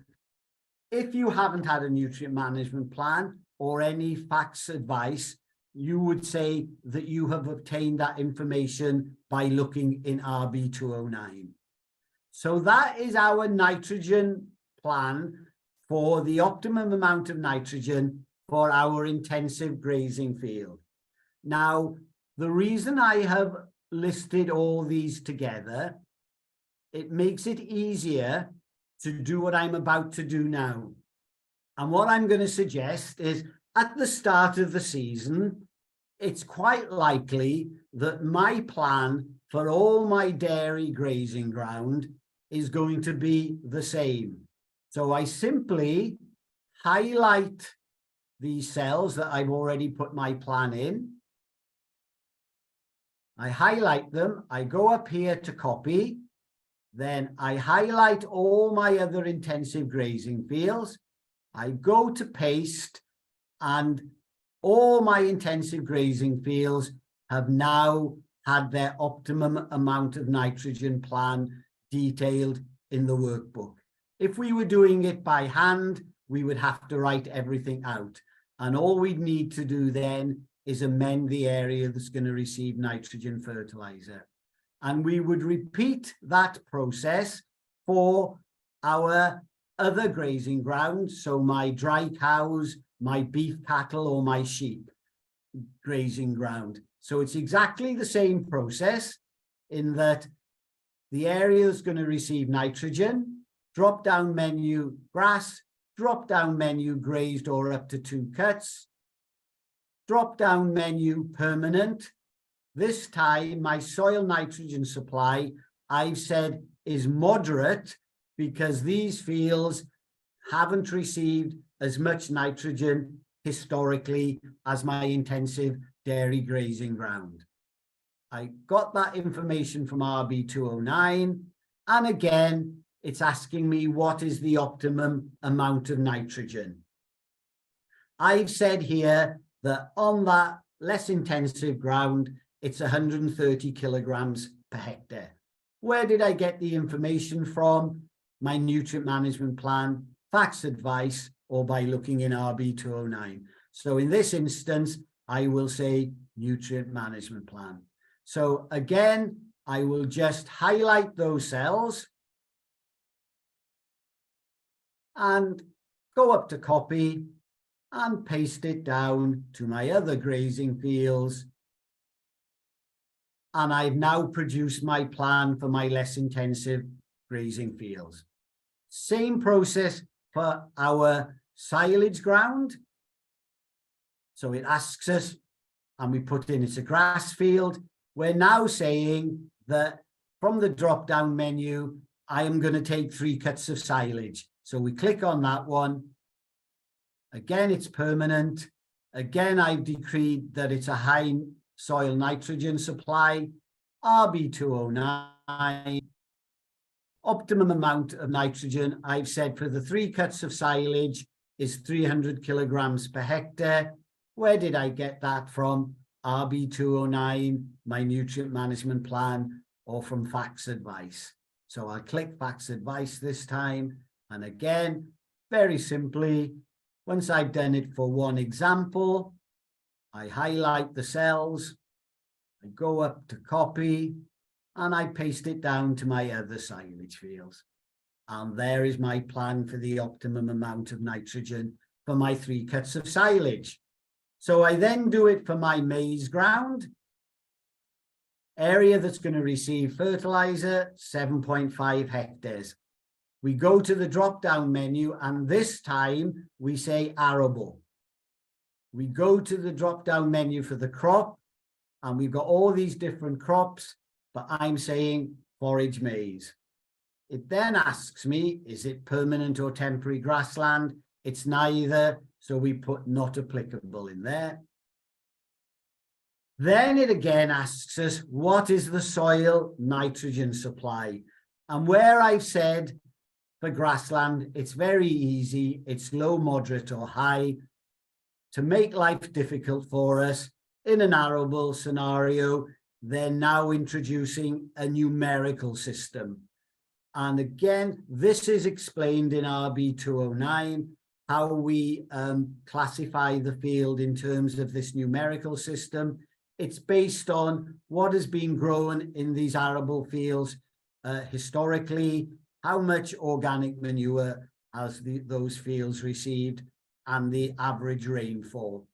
if you haven't had a nutrient management plan or any FACTS advice, you would say that you have obtained that information by looking in RB 209. So that is our nitrogen plan for the optimum amount of nitrogen for our intensive grazing field. Now, the reason I have listed all these together, it makes it easier to do what I'm about to do now. And what I'm going to suggest is, at the start of the season, it's quite likely that my plan for all my dairy grazing ground is going to be the same. So I simply highlight these cells that I've already put my plan in. I highlight them, I go up here to copy, then I highlight all my other intensive grazing fields, I go to paste, and all my intensive grazing fields have now had their optimum amount of nitrogen plan detailed in the workbook. If we were doing it by hand, we would have to write everything out. And all we'd need to do then is amend the area that's going to receive nitrogen fertilizer. And we would repeat that process for our other grazing grounds. So my dry cows, my beef cattle, or my sheep grazing ground. So it's exactly the same process in that the area is going to receive nitrogen, drop-down menu grass, drop-down menu grazed or up to 2 cuts, drop-down menu permanent. This time, my soil nitrogen supply, I've said, is moderate because these fields haven't received as much nitrogen historically as my intensive dairy grazing ground. I got that information from RB 209, and again, it's asking me what is the optimum amount of nitrogen. I've said here that on that less intensive ground, it's 130 kilograms per hectare. Where did I get the information from? My nutrient management plan, FACTS advice, or by looking in RB 209. So in this instance, I will say nutrient management plan. So again, I will just highlight those cells and go up to copy and paste it down to my other grazing fields. And I've now produced my plan for my less intensive grazing fields. Same process for our silage ground. So it asks us, and we put in it's a grass field. We're now saying that from the drop-down menu, I am going to take 3 cuts of silage. So we click on that one. Again, it's permanent. Again, I've decreed that it's a high soil nitrogen supply, RB209. Optimum amount of nitrogen, I've said for the 3 cuts of silage is 300 kilograms per hectare. Where did I get that from? RB209, my nutrient management plan, or from Facts Advice. So I'll click Facts Advice this time. And again, very simply, once I've done it for one example, I highlight the cells, I go up to copy, and I paste it down to my other silage fields. And there is my plan for the optimum amount of nitrogen for my 3 cuts of silage. So I then do it for my maize ground. Area that's going to receive fertilizer, 7.5 hectares. We go to the drop-down menu, and this time we say arable. We go to the drop-down menu for the crop, and we've got all these different crops, but I'm saying forage maize. It then asks me, is it permanent or temporary grassland? It's neither, so we put not applicable in there. Then it again asks us, what is the soil nitrogen supply? And where I've said for grassland, it's very easy. It's low, moderate, or high. To make life difficult for us, in an arable scenario, they're now introducing a numerical system. And again, this is explained in RB209, how we classify the field in terms of this numerical system. It's based on what has been grown in these arable fields historically, how much organic manure has those fields received, and the average rainfall.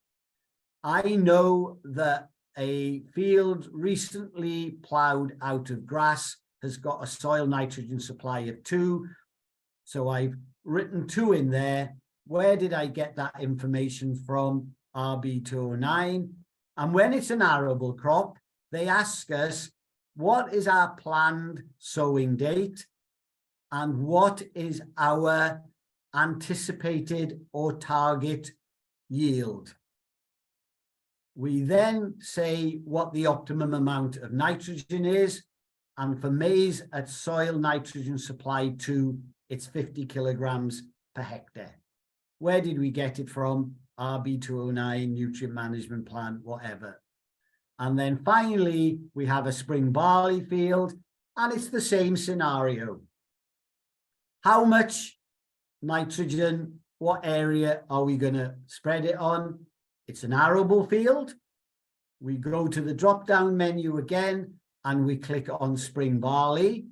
I know that a field recently ploughed out of grass has got a soil nitrogen supply of 2. So I've written 2 in there. Where did I get that information from? RB209. And when it's an arable crop, they ask us, what is our planned sowing date? And what is our anticipated or target yield? We then say what the optimum amount of nitrogen is. And for maize at soil nitrogen supply 2, it's 50 kilograms per hectare. Where did we get it from? RB209, nutrient management plan, whatever. And then finally, we have a spring barley field, and it's the same scenario. How much nitrogen, what area are we going to spread it on? It's an arable field. We go to the drop-down menu again, and we click on spring barley.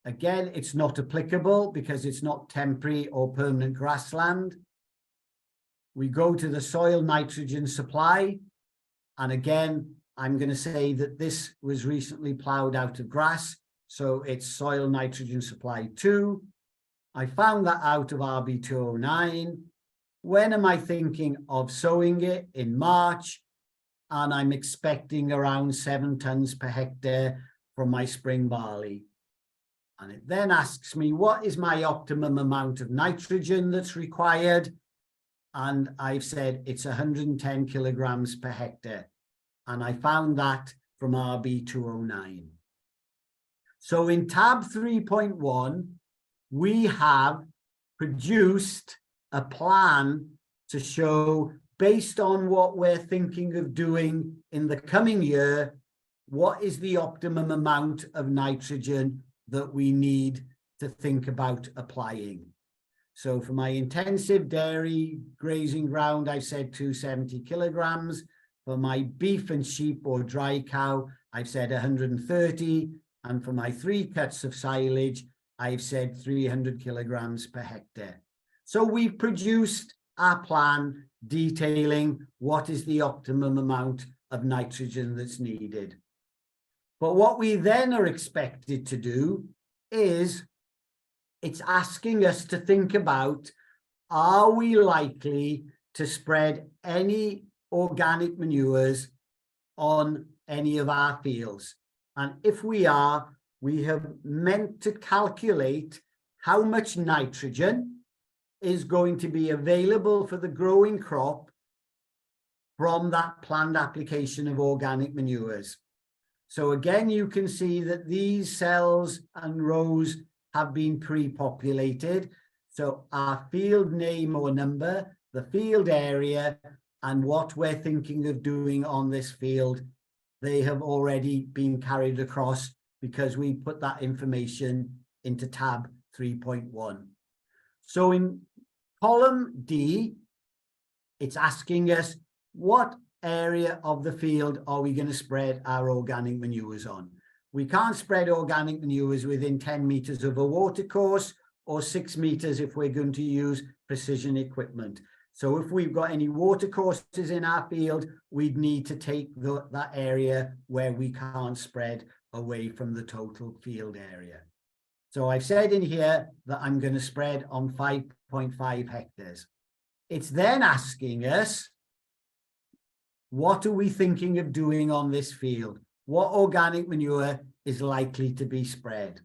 Again, it's not applicable because it's not temporary or permanent grassland. We go to the soil nitrogen supply. And again, I'm going to say that this was recently ploughed out of grass. So it's soil nitrogen supply 2. I found that out of RB209. When am I thinking of sowing it? In March. And I'm expecting around 7 tons per hectare from my spring barley. And it then asks me, what is my optimum amount of nitrogen that's required? And I've said it's 110 kilograms per hectare. And I found that from RB209. So in tab 3.1, we have produced a plan to show, based on what we're thinking of doing in the coming year, what is the optimum amount of nitrogen that we need to think about applying. So for my intensive dairy grazing ground, I said 270 kilograms. For my beef and sheep or dry cow, I've said 130. And for my 3 cuts of silage, I've said 300 kilograms per hectare. So we've produced our plan detailing what is the optimum amount of nitrogen that's needed. But what we then are expected to do is, it's asking us to think about, are we likely to spread any organic manures on any of our fields? And if we are, we have meant to calculate how much nitrogen is going to be available for the growing crop from that planned application of organic manures. So again, you can see that these cells and rows have been pre-populated. So our field name or number, the field area, and what we're thinking of doing on this field, they have already been carried across because we put that information into tab 3.1. So in column D, it's asking us what area of the field are we going to spread our organic manures on. We can't spread organic manures within 10 meters of a watercourse or 6 meters if we're going to use precision equipment. So if we've got any watercourses in our field, we'd need to take that area where we can't spread away from the total field area. So I've said in here that I'm going to spread on 5.5 hectares. It's then asking us, what are we thinking of doing on this field? What organic manure is likely to be spread?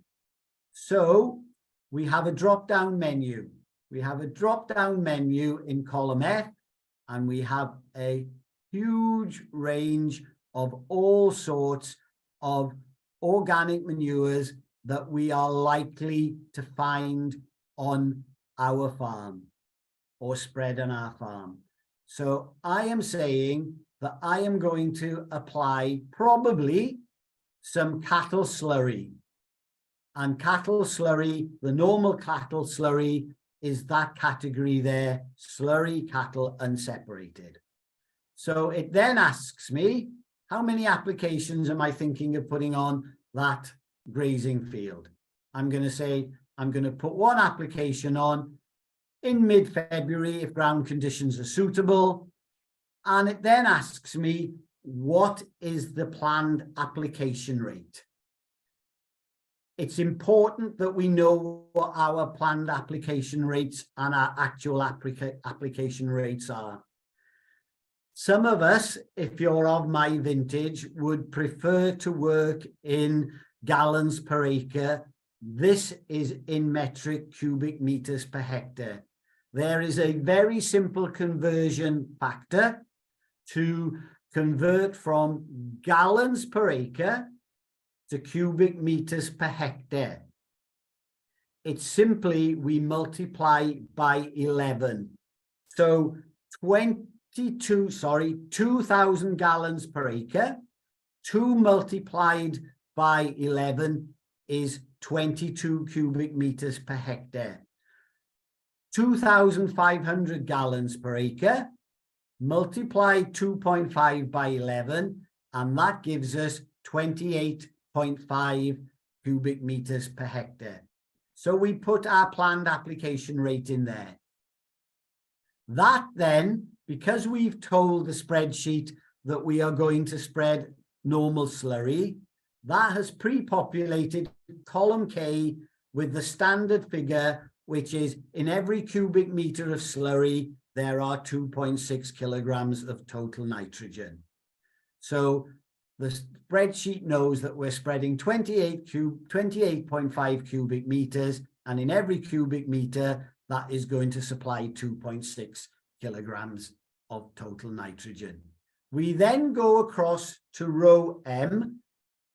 So we have a drop-down menu. We have a drop-down menu in column F, and we have a huge range of all sorts of organic manures that we are likely to find on our farm or spread on our farm. So I am saying that I am going to apply probably some cattle slurry. And cattle slurry, the normal cattle slurry, is that category there, slurry cattle unseparated. So it then asks me, how many applications am I thinking of putting on that grazing field? I'm going to say, I'm going to put one application on in mid-February if ground conditions are suitable. And it then asks me, what is the planned application rate? It's important that we know what our planned application rates and our actual application rates are. Some of us, if you're of my vintage, would prefer to work in gallons per acre. This is in metric cubic meters per hectare. There is a very simple conversion factor to convert from gallons per acre to cubic meters per hectare. It's simply, we multiply by 11. So 2,000 gallons per acre, 2 multiplied by 11 is 22 cubic meters per hectare. 2,500 gallons per acre, multiply 2.5 by 11, and that gives us 28.5 cubic meters per hectare. So we put our planned application rate in there. That then, because we've told the spreadsheet that we are going to spread normal slurry, that has pre-populated column K with the standard figure, which is in every cubic meter of slurry, there are 2.6 kilograms of total nitrogen. So the spreadsheet knows that we're spreading 28.5 cubic meters, and in every cubic meter, that is going to supply 2.6 kilograms of total nitrogen. We then go across to row M,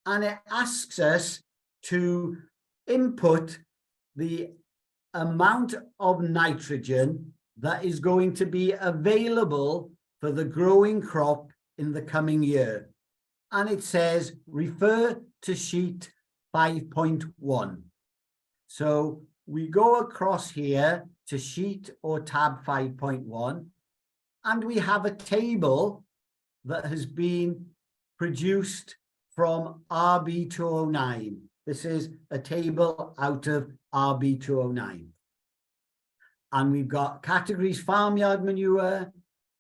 and it asks us to input the amount of nitrogen that is going to be available for the growing crop in the coming year. And it says, refer to sheet 5.1. So we go across here to sheet or tab 5.1, and we have a table that has been produced from RB209. This is a table out of RB209. And we've got categories: farmyard manure,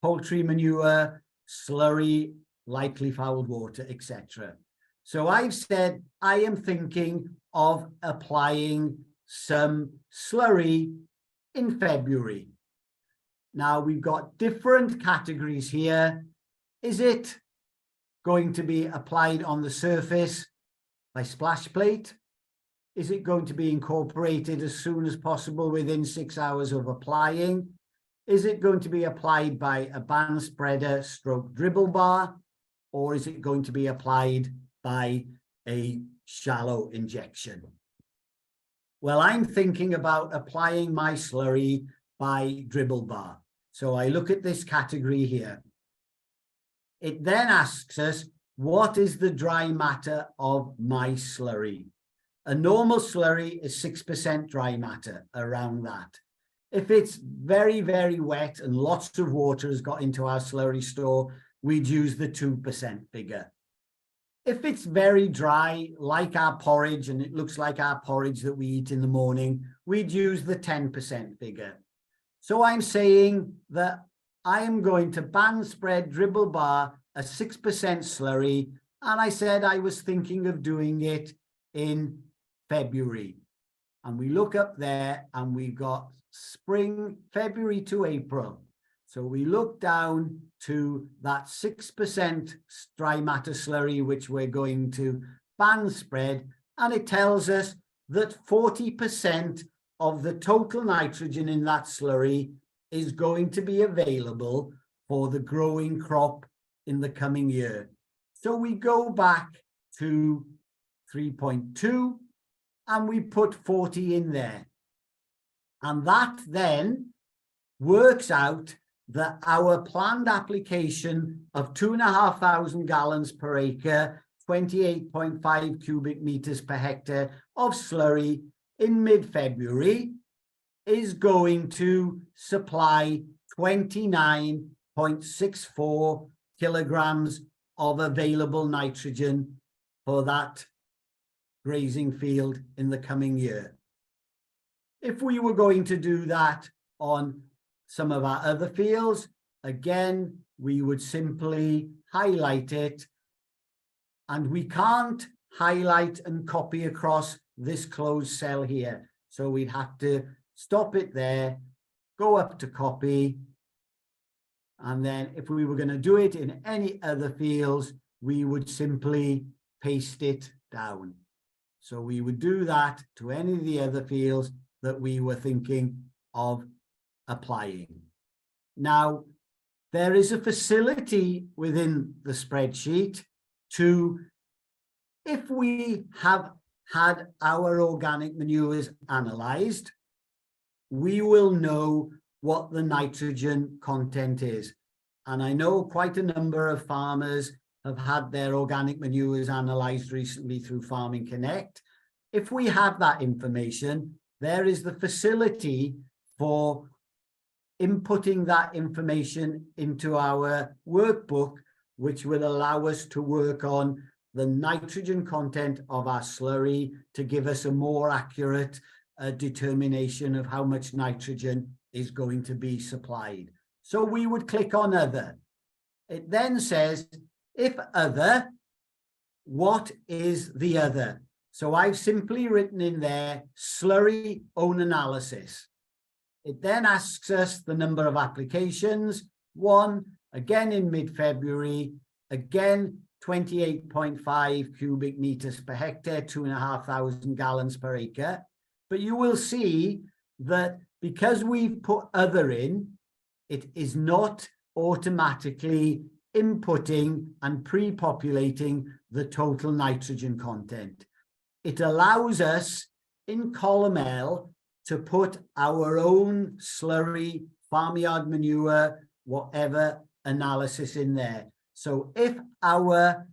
poultry manure, slurry, lightly fouled water, etc. So I've said I am thinking of applying some slurry in February. Now we've got different categories here. Is it going to be applied on the surface by splash plate? Is it going to be incorporated as soon as possible within 6 hours of applying? Is it going to be applied by a band spreader stroke dribble bar, or is it going to be applied by a shallow injection? Well, I'm thinking about applying my slurry by dribble bar. So I look at this category here. It then asks us, what is the dry matter of my slurry? A normal slurry is 6% dry matter, around that. If it's very, very wet and lots of water has got into our slurry store, we'd use the 2% figure. If it's very dry, like our porridge, and it looks like our porridge that we eat in the morning, we'd use the 10% figure. So I'm saying that I am going to band spread dribble bar a 6% slurry, and I said I was thinking of doing it in February. And we look up there and we've got spring, February to April. So we look down to that 6% dry matter slurry, which we're going to band spread, and it tells us that 40% of the total nitrogen in that slurry is going to be available for the growing crop in the coming year. So we go back to 3.2 and we put 40 in there. And that then works out that our planned application of 2,500 gallons per acre, 28.5 cubic meters per hectare of slurry in mid-February is going to supply 29.64 kilograms of available nitrogen for that grazing field in the coming year. If we were going to do that on some of our other fields, again, we would simply highlight it, and we can't highlight and copy across this closed cell here. So we'd have to stop it there, go up to copy, and then if we were going to do it in any other fields, we would simply paste it down. So we would do that to any of the other fields that we were thinking of applying. Now, there is a facility within the spreadsheet to, if we have had our organic manures analysed, we will know what the nitrogen content is. And I know quite a number of farmers have had their organic manures analysed recently through Farming Connect. If we have that information, there is the facility for inputting that information into our workbook, which will allow us to work on the nitrogen content of our slurry to give us a more accurate determination of how much nitrogen is going to be supplied. So we would click on Other. It then says, if other, what is the other? So I've simply written in there, slurry own analysis. It then asks us the number of applications, 1, again in mid-February, again 28.5 cubic meters per hectare, 2,500 gallons per acre. But you will see that because we've put other in, it is not automatically inputting and pre-populating the total nitrogen content. It allows us in column L to put our own slurry, farmyard manure, whatever analysis in there. So if our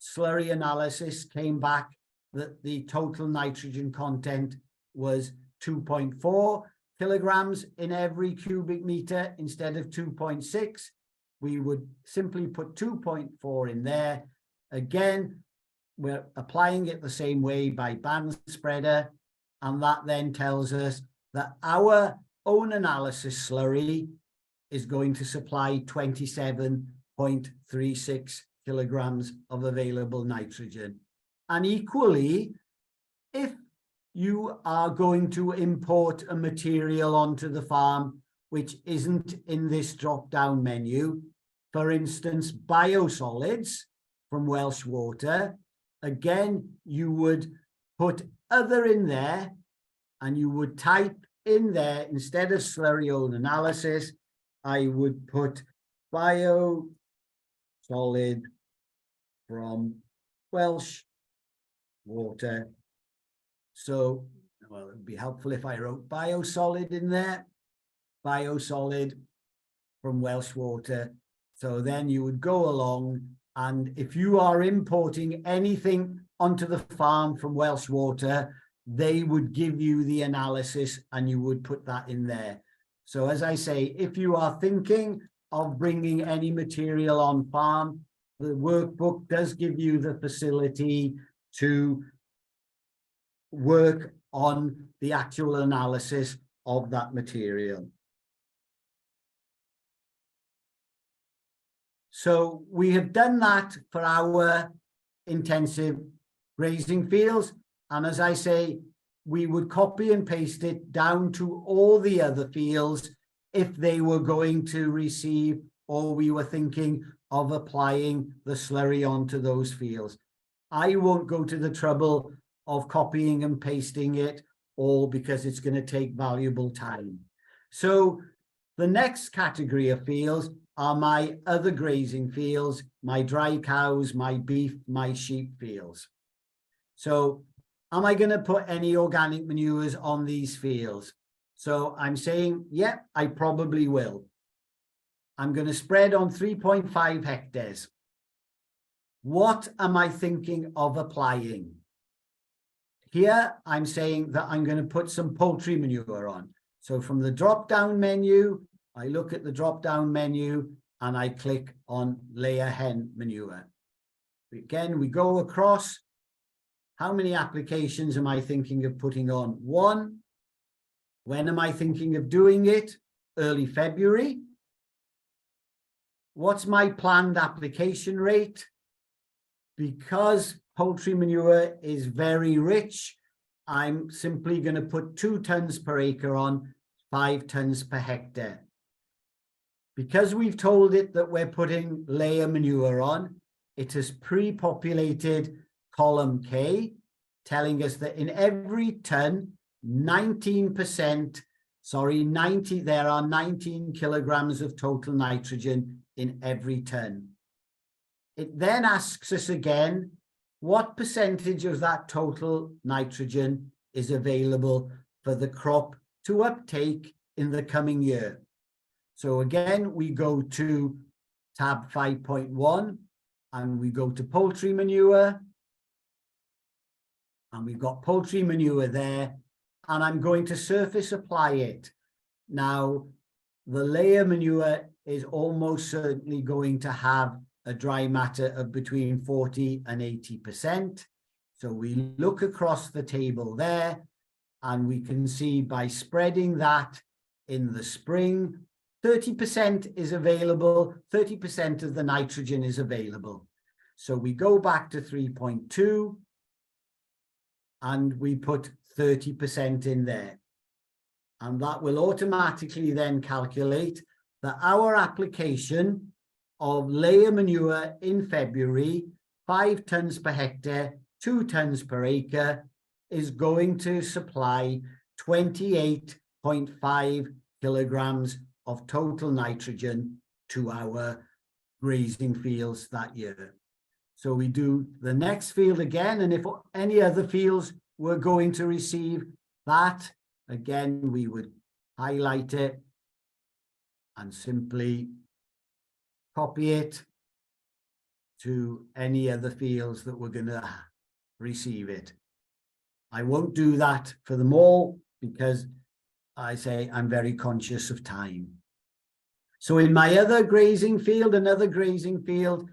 slurry analysis came back that the total nitrogen content was 2.4 kilograms in every cubic meter instead of 2.6, we would simply put 2.4 in there. Again, we're applying it the same way by band spreader, and that then tells us that our own analysis slurry is going to supply 27.36 kilograms of available nitrogen. And equally, if you are going to import a material onto the farm which isn't in this drop-down menu, for instance, biosolids from Welsh Water, again, you would put other in there, and you would type in there, instead of slurry analysis, I would put bio solid from Welsh water. So, well, it would be helpful if I wrote biosolid in there, biosolid from Welsh water. So then you would go along, and if you are importing anything onto the farm from Welsh water, they would give you the analysis and you would put that in there. So as I say, if you are thinking of bringing any material on farm, the workbook does give you the facility to work on the actual analysis of that material. So we have done that for our intensive grazing fields. And as I say, we would copy and paste it down to all the other fields if they were going to receive, or we were thinking of applying the slurry onto those fields. I won't go to the trouble of copying and pasting it all because it's going to take valuable time. So the next category of fields are my other grazing fields, my dry cows, my beef, my sheep fields. So am I going to put any organic manures on these fields? So I'm saying, yeah, I probably will. I'm going to spread on 3.5 hectares. What am I thinking of applying? Here, I'm saying that I'm going to put some poultry manure on. So from the drop-down menu, I look at the drop-down menu and I click on layer hen manure. Again, we go across. How many applications am I thinking of putting on? 1. When am I thinking of doing it? Early February. What's my planned application rate? Because poultry manure is very rich, I'm simply going to put 2 tons per acre on, 5 tons per hectare. Because we've told it that we're putting layer manure on, it has pre-populated column K, telling us that in every ton, 19%, there are 19 kilograms of total nitrogen in every ton. It then asks us again, what percentage of that total nitrogen is available for the crop to uptake in the coming year? So again, we go to tab 5.1 and we go to poultry manure. And we've got poultry manure there, and I'm going to surface apply it. Now, the layer manure is almost certainly going to have a dry matter of between 40 and 80%. So we look across the table there, and we can see by spreading that in the spring, 30% is available, 30% of the nitrogen is available. So we go back to 3.2, and we put 30% in there. And that will automatically then calculate that our application of layer manure in February, 5 tons per hectare, 2 tons per acre, is going to supply 28.5 kilograms of total nitrogen to our grazing fields that year. So we do the next field again, and if any other fields were going to receive that, again, we would highlight it and simply copy it to any other fields that were going to receive it. I won't do that for them all because I say I'm very conscious of time. So in my other grazing field, another grazing field,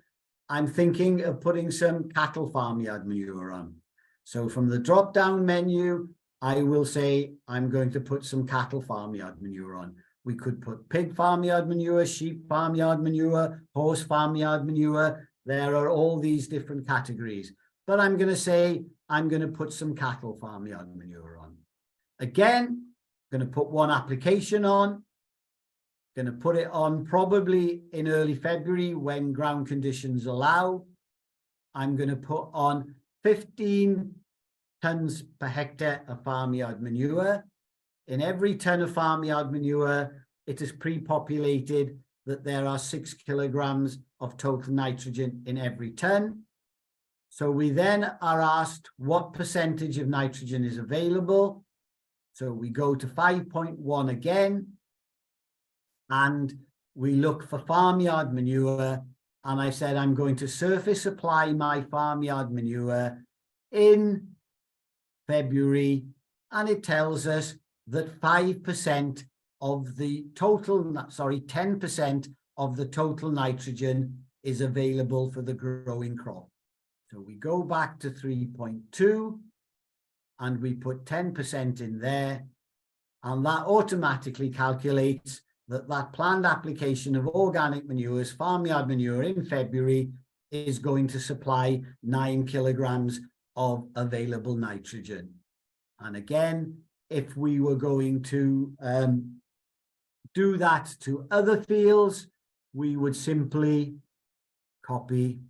I'm thinking of putting some cattle farmyard manure on. So from the drop-down menu, I will say I'm going to put some cattle farmyard manure on. We could put pig farmyard manure, sheep farmyard manure, horse farmyard manure. There are all these different categories. But I'm going to say I'm going to put some cattle farmyard manure on. Again, I'm going to put 1 application on. Going to put it on probably in early February when ground conditions allow. I'm going to put on 15 tons per hectare of farmyard manure. In every ton of farmyard manure, it is pre-populated that there are 6 kilograms of total nitrogen in every ton. So we then are asked what percentage of nitrogen is available. So we go to 5.1 again, and we look for farmyard manure. And I said, I'm going to surface apply my farmyard manure in February. And it tells us that 5% of the total, 10% of the total nitrogen is available for the growing crop. So we go back to 3.2 and we put 10% in there, and that automatically calculates that planned application of organic manures, farmyard manure in February is going to supply 9 kilograms of available nitrogen. And again, if we were going to do that to other fields, we would simply copy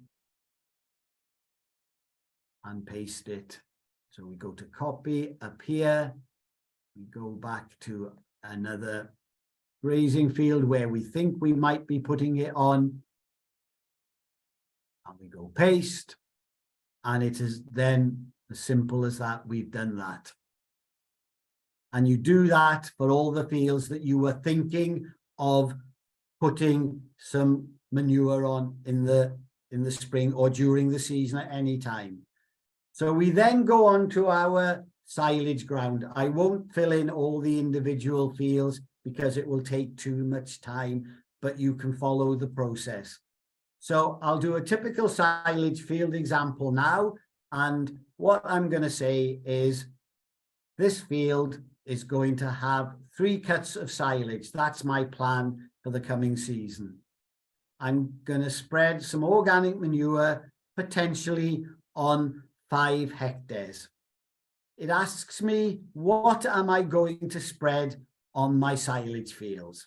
and paste it. So we go to copy up here, we go back to another grazing field where we think we might be putting it on, and we go paste, and it is then as simple as that. We've done that. And you do that for all the fields that you were thinking of putting some manure on in the spring or during the season at any time. So we then go on to our silage ground. I won't fill in all the individual fields because it will take too much time, but you can follow the process. So I'll do a typical silage field example now. And what I'm going to say is this field is going to have 3 cuts of silage. That's my plan for the coming season. I'm going to spread some organic manure potentially on 5 hectares. It asks me, what am I going to spread on my silage fields?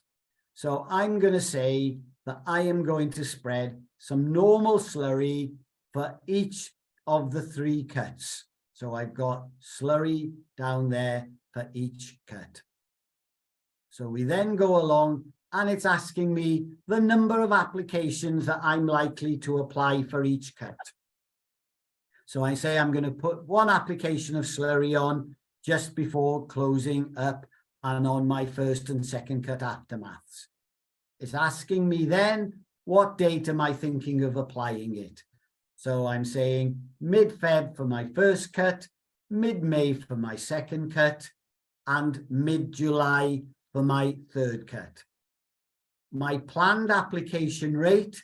So I'm going to say that I am going to spread some normal slurry for each of the 3 cuts. So I've got slurry down there for each cut. So we then go along and it's asking me the number of applications that I'm likely to apply for each cut. So I say I'm going to put 1 application of slurry on just before closing up and on my first and second cut aftermaths. It's asking me then, what date am I thinking of applying it? So I'm saying mid-Feb for my first cut, mid-May for my second cut, and mid-July for my third cut. My planned application rate,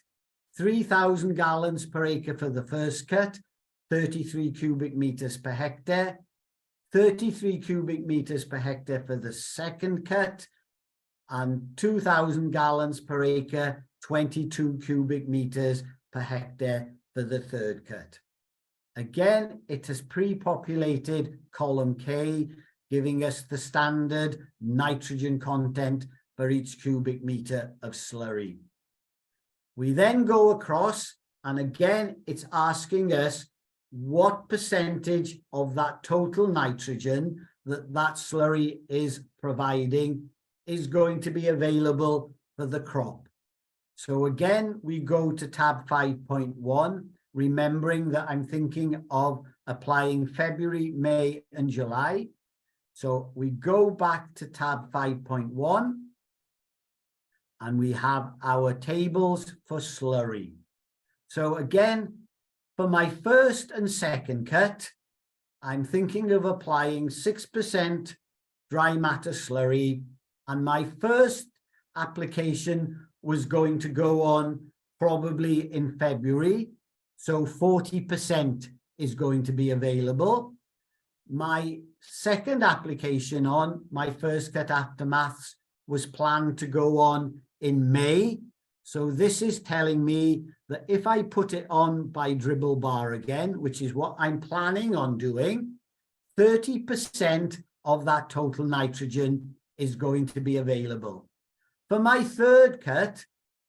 3,000 gallons per acre for the first cut, 33 cubic meters per hectare, 33 cubic meters per hectare for the second cut, and 2,000 gallons per acre, 22 cubic meters per hectare for the third cut. Again, it has pre-populated column K, giving us the standard nitrogen content for each cubic meter of slurry. We then go across, and again, it's asking us what percentage of that total nitrogen that slurry is providing is going to be available for the crop. So again, we go to tab 5.1, remembering that I'm thinking of applying February, May, and July. So we go back to tab 5.1, and we have our tables for slurry. So again, for my first and second cut, I'm thinking of applying 6% dry matter slurry, and my first application was going to go on probably in February, so 40% is going to be available. My second application on my first cut aftermaths was planned to go on in May, so this is telling me that if I put it on by dribble bar again, which is what I'm planning on doing, 30% of that total nitrogen is going to be available. For my third cut,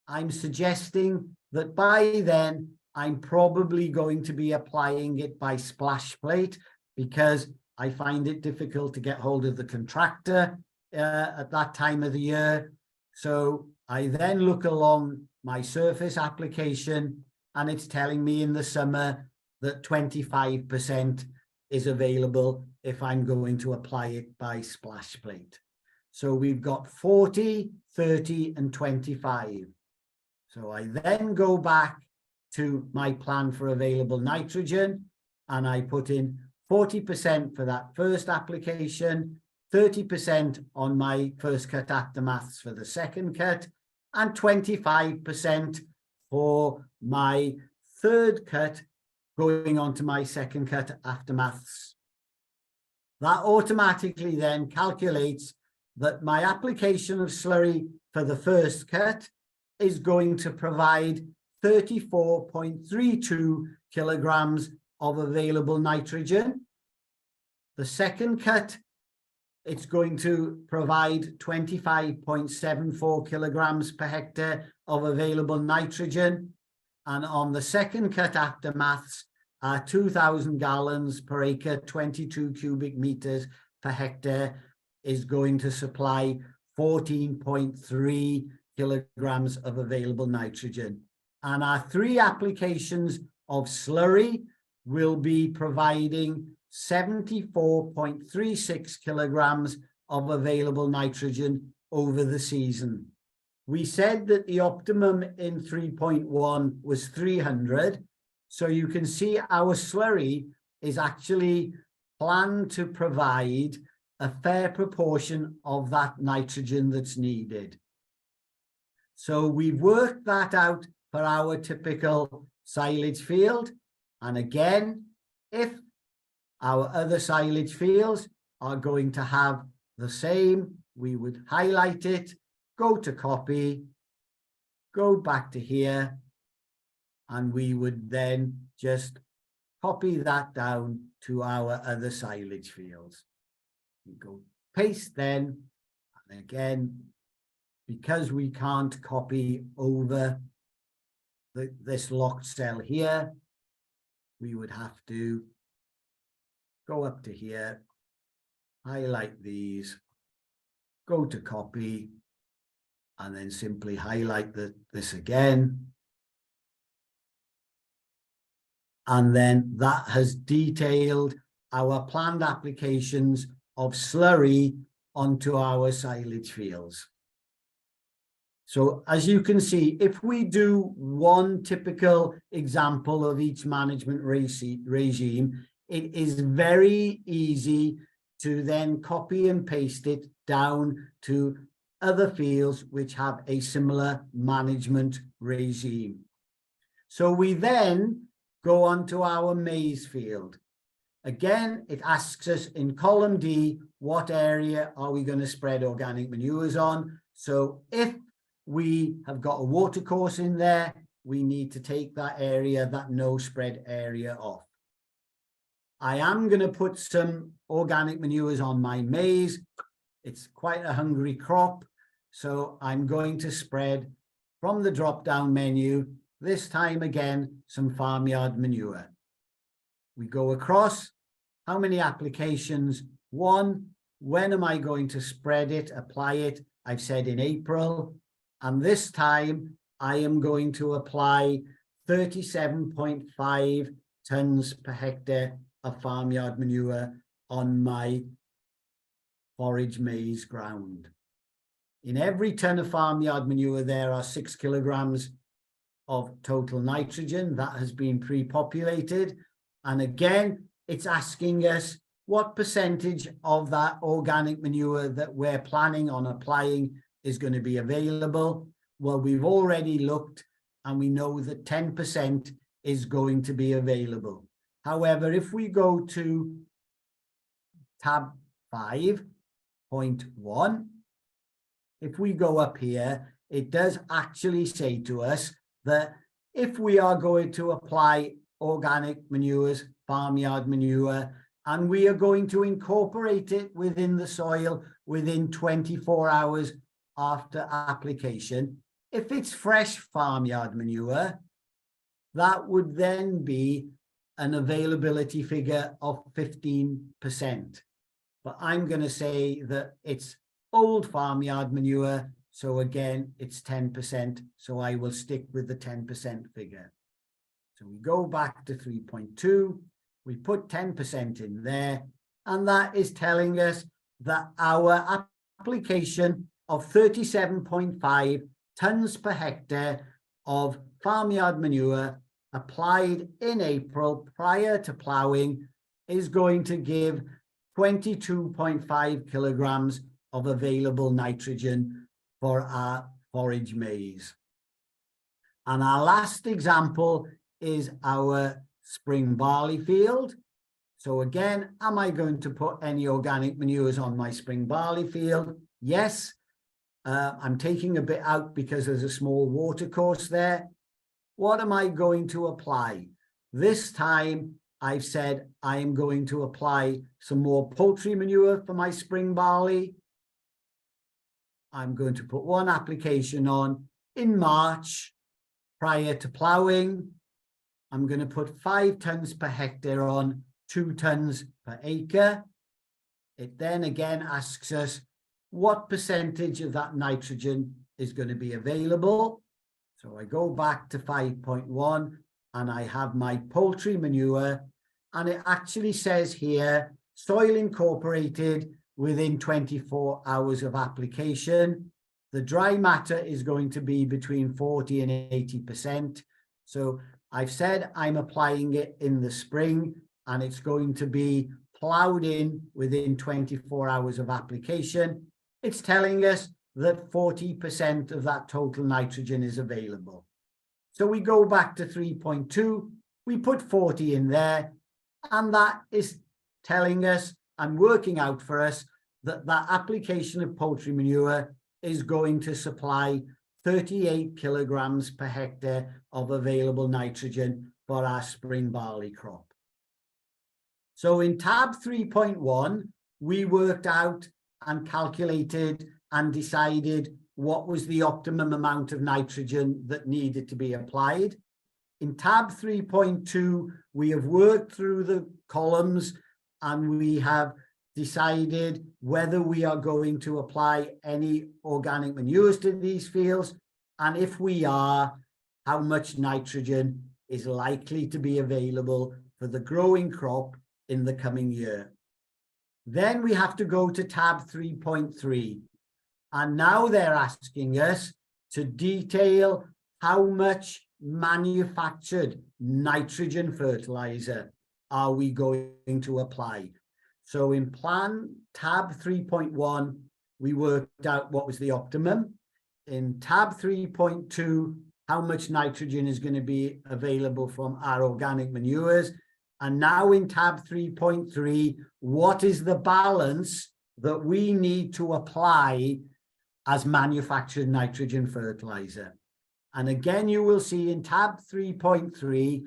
I'm suggesting that by then, I'm probably going to be applying it by splash plate because I find it difficult to get hold of the contractor at that time of the year. So I then look along my surface application, and it's telling me in the summer that 25% is available if I'm going to apply it by splash plate. So we've got 40, 30 and 25. So I then go back to my plan for available nitrogen, and I put in 40% for that first application, 30% on my first cut aftermaths for the second cut, and 25% for my third cut going on to my second cut aftermaths. That automatically then calculates that my application of slurry for the first cut is going to provide 34.32 kilograms of available nitrogen. The second cut, it's going to provide 25.74 kilograms per hectare of available nitrogen. And on the second cut aftermaths, 2,000 gallons per acre, 22 cubic meters per hectare is going to supply 14.3 kilograms of available nitrogen. And our three applications of slurry will be providing 74.36 kilograms of available nitrogen over the season. We said that the optimum in 3.1 was 300. So you can see our slurry is actually planned to provide a fair proportion of that nitrogen that's needed. So we've worked that out for our typical silage field. And again, if our other silage fields are going to have the same, we would highlight it, go to copy, go back to here, and we would then just copy that down to our other silage fields. We go paste then, and again, because we can't copy over this locked cell here, we would have to go up to here, highlight these, go to copy, and then simply highlight this again. And then that has detailed our planned applications of slurry onto our silage fields. So as you can see, if we do one typical example of each management regime, it is very easy to then copy and paste it down to other fields which have a similar management regime. So we then go on to our maize field. Again, it asks us in column D, what area are we going to spread organic manures on? So if we have got a watercourse in there, we need to take that area, that no spread area off. I am going to put some organic manures on my maize. It's quite a hungry crop, so I'm going to spread from the drop-down menu, this time again, some farmyard manure. We go across, how many applications? One. When am I going to spread it, apply it? I've said in April. And this time I am going to apply 37.5 tons per hectare of farmyard manure on my forage maize ground. In every ton of farmyard manure, there are 6 kilograms of total nitrogen that has been pre-populated. And again, it's asking us what percentage of that organic manure that we're planning on applying is going to be available. Well, we've already looked and we know that 10% is going to be available. However, if we go to tab 5.1, if we go up here, it does actually say to us that if we are going to apply organic manures, farmyard manure, and we are going to incorporate it within the soil within 24 hours after application, if it's fresh farmyard manure, that would then be an availability figure of 15%. But I'm going to say that it's old farmyard manure. So again, it's 10%. So I will stick with the 10% figure. So we go back to 3.2. We put 10% in there. And that is telling us that our application of 37.5 tons per hectare of farmyard manure applied in April prior to ploughing is going to give 22.5 kilograms of available nitrogen for our forage maize. And our last example is our spring barley field. So again, am I going to put any organic manures on my spring barley field? Yes. I'm taking a bit out because there's a small water course there. What am I going to apply? This time I've said I am going to apply some more poultry manure for my spring barley. I'm going to put one application on in March prior to ploughing. I'm going to put 5 tons per hectare on, 2 tons per acre. It then again asks us what percentage of that nitrogen is going to be available. So I go back to 5.1 and I have my poultry manure, and it actually says here, soil incorporated within 24 hours of application. The dry matter is going to be between 40 and 80%. So I've said I'm applying it in the spring, and it's going to be ploughed in within 24 hours of application. It's telling us that 40% of that total nitrogen is available. So we go back to 3.2, we put 40 in there, and that is telling us and working out for us that that application of poultry manure is going to supply 38 kilograms per hectare of available nitrogen for our spring barley crop. So in tab 3.1, we worked out and calculated and decided what was the optimum amount of nitrogen that needed to be applied. In tab 3.2, we have worked through the columns and we have decided whether we are going to apply any organic manures to these fields, and if we are, how much nitrogen is likely to be available for the growing crop in the coming year. Then we have to go to tab 3.3. And now they're asking us to detail how much manufactured nitrogen fertilizer are we going to apply. So in plan tab 3.1, we worked out what was the optimum. In tab 3.2, how much nitrogen is going to be available from our organic manures. And now in tab 3.3, what is the balance that we need to apply as manufactured nitrogen fertilizer? And again, you will see in tab 3.3,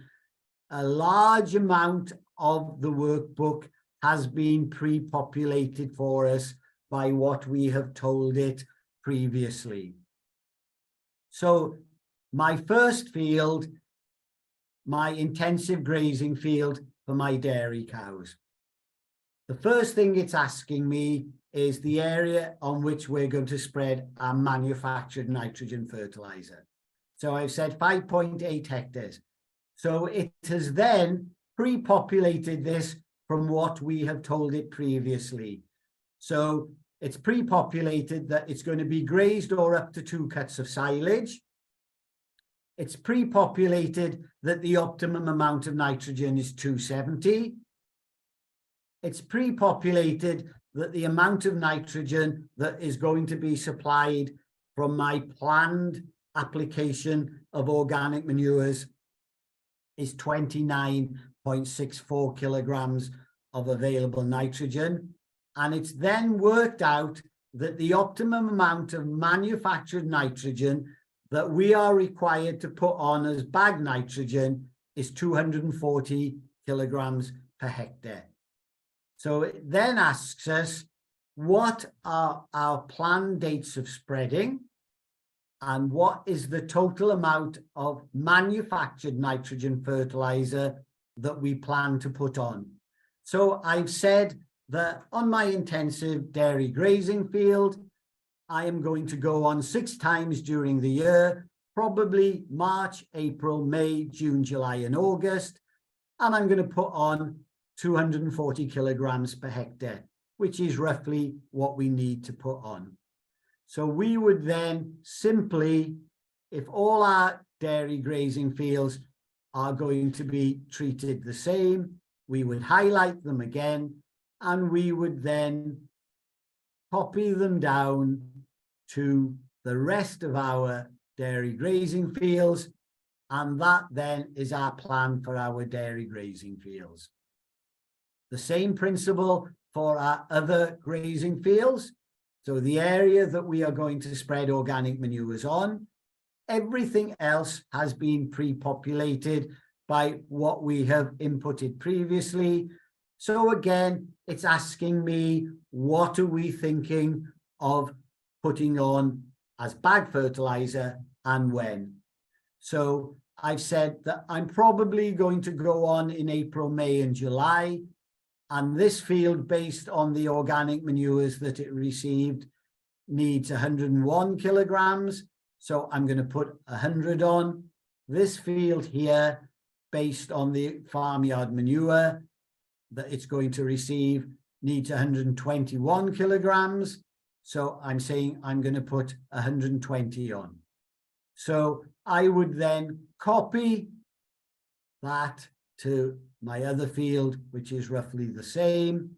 a large amount of the workbook has been pre-populated for us by what we have told it previously. So my first field, my intensive grazing field for my dairy cows. The first thing it's asking me is the area on which we're going to spread our manufactured nitrogen fertilizer. So I've said 5.8 hectares. So it has then pre-populated this from what we have told it previously. So it's pre-populated that it's going to be grazed or up to 2 cuts of silage. It's pre-populated that the optimum amount of nitrogen is 270. It's pre-populated that the amount of nitrogen that is going to be supplied from my planned application of organic manures is 29.64 kilograms of available nitrogen. And it's then worked out that the optimum amount of manufactured nitrogen that we are required to put on as bag nitrogen is 240 kilograms per hectare. So it then asks us, what are our planned dates of spreading? And what is the total amount of manufactured nitrogen fertilizer that we plan to put on. So I've said that on my intensive dairy grazing field, I am going to go on 6 times during the year, probably March, April, May, June, July, and August. And I'm going to put on 240 kilograms per hectare, which is roughly what we need to put on. So we would then simply, if all our dairy grazing fields are going to be treated the same, we would highlight them again, and we would then copy them down to the rest of our dairy grazing fields, and that then is our plan for our dairy grazing fields. The same principle for our other grazing fields. So the area that we are going to spread organic manures on, everything else has been pre-populated by what we have inputted previously. So again, it's asking me, what are we thinking of putting on as bag fertilizer and when? So I've said that I'm probably going to go on in April, May, and July. And this field, based on the organic manures that it received, needs 101 kilograms. So I'm going to put 100 on. This field here, based on the farmyard manure that it's going to receive, needs 121 kilograms. So I'm saying I'm going to put 120 on. So I would then copy that to my other field, which is roughly the same.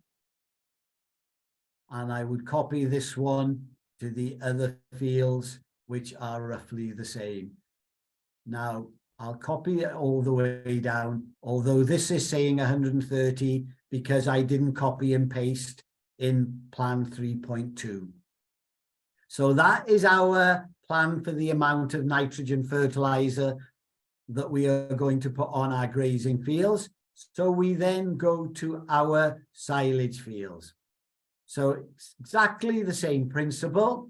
And I would copy this one to the other fields, which are roughly the same. Now, I'll copy it all the way down, although this is saying 130 because I didn't copy and paste in plan 3.2. So that is our plan for the amount of nitrogen fertilizer that we are going to put on our grazing fields. So we then go to our silage fields. So it's exactly the same principle.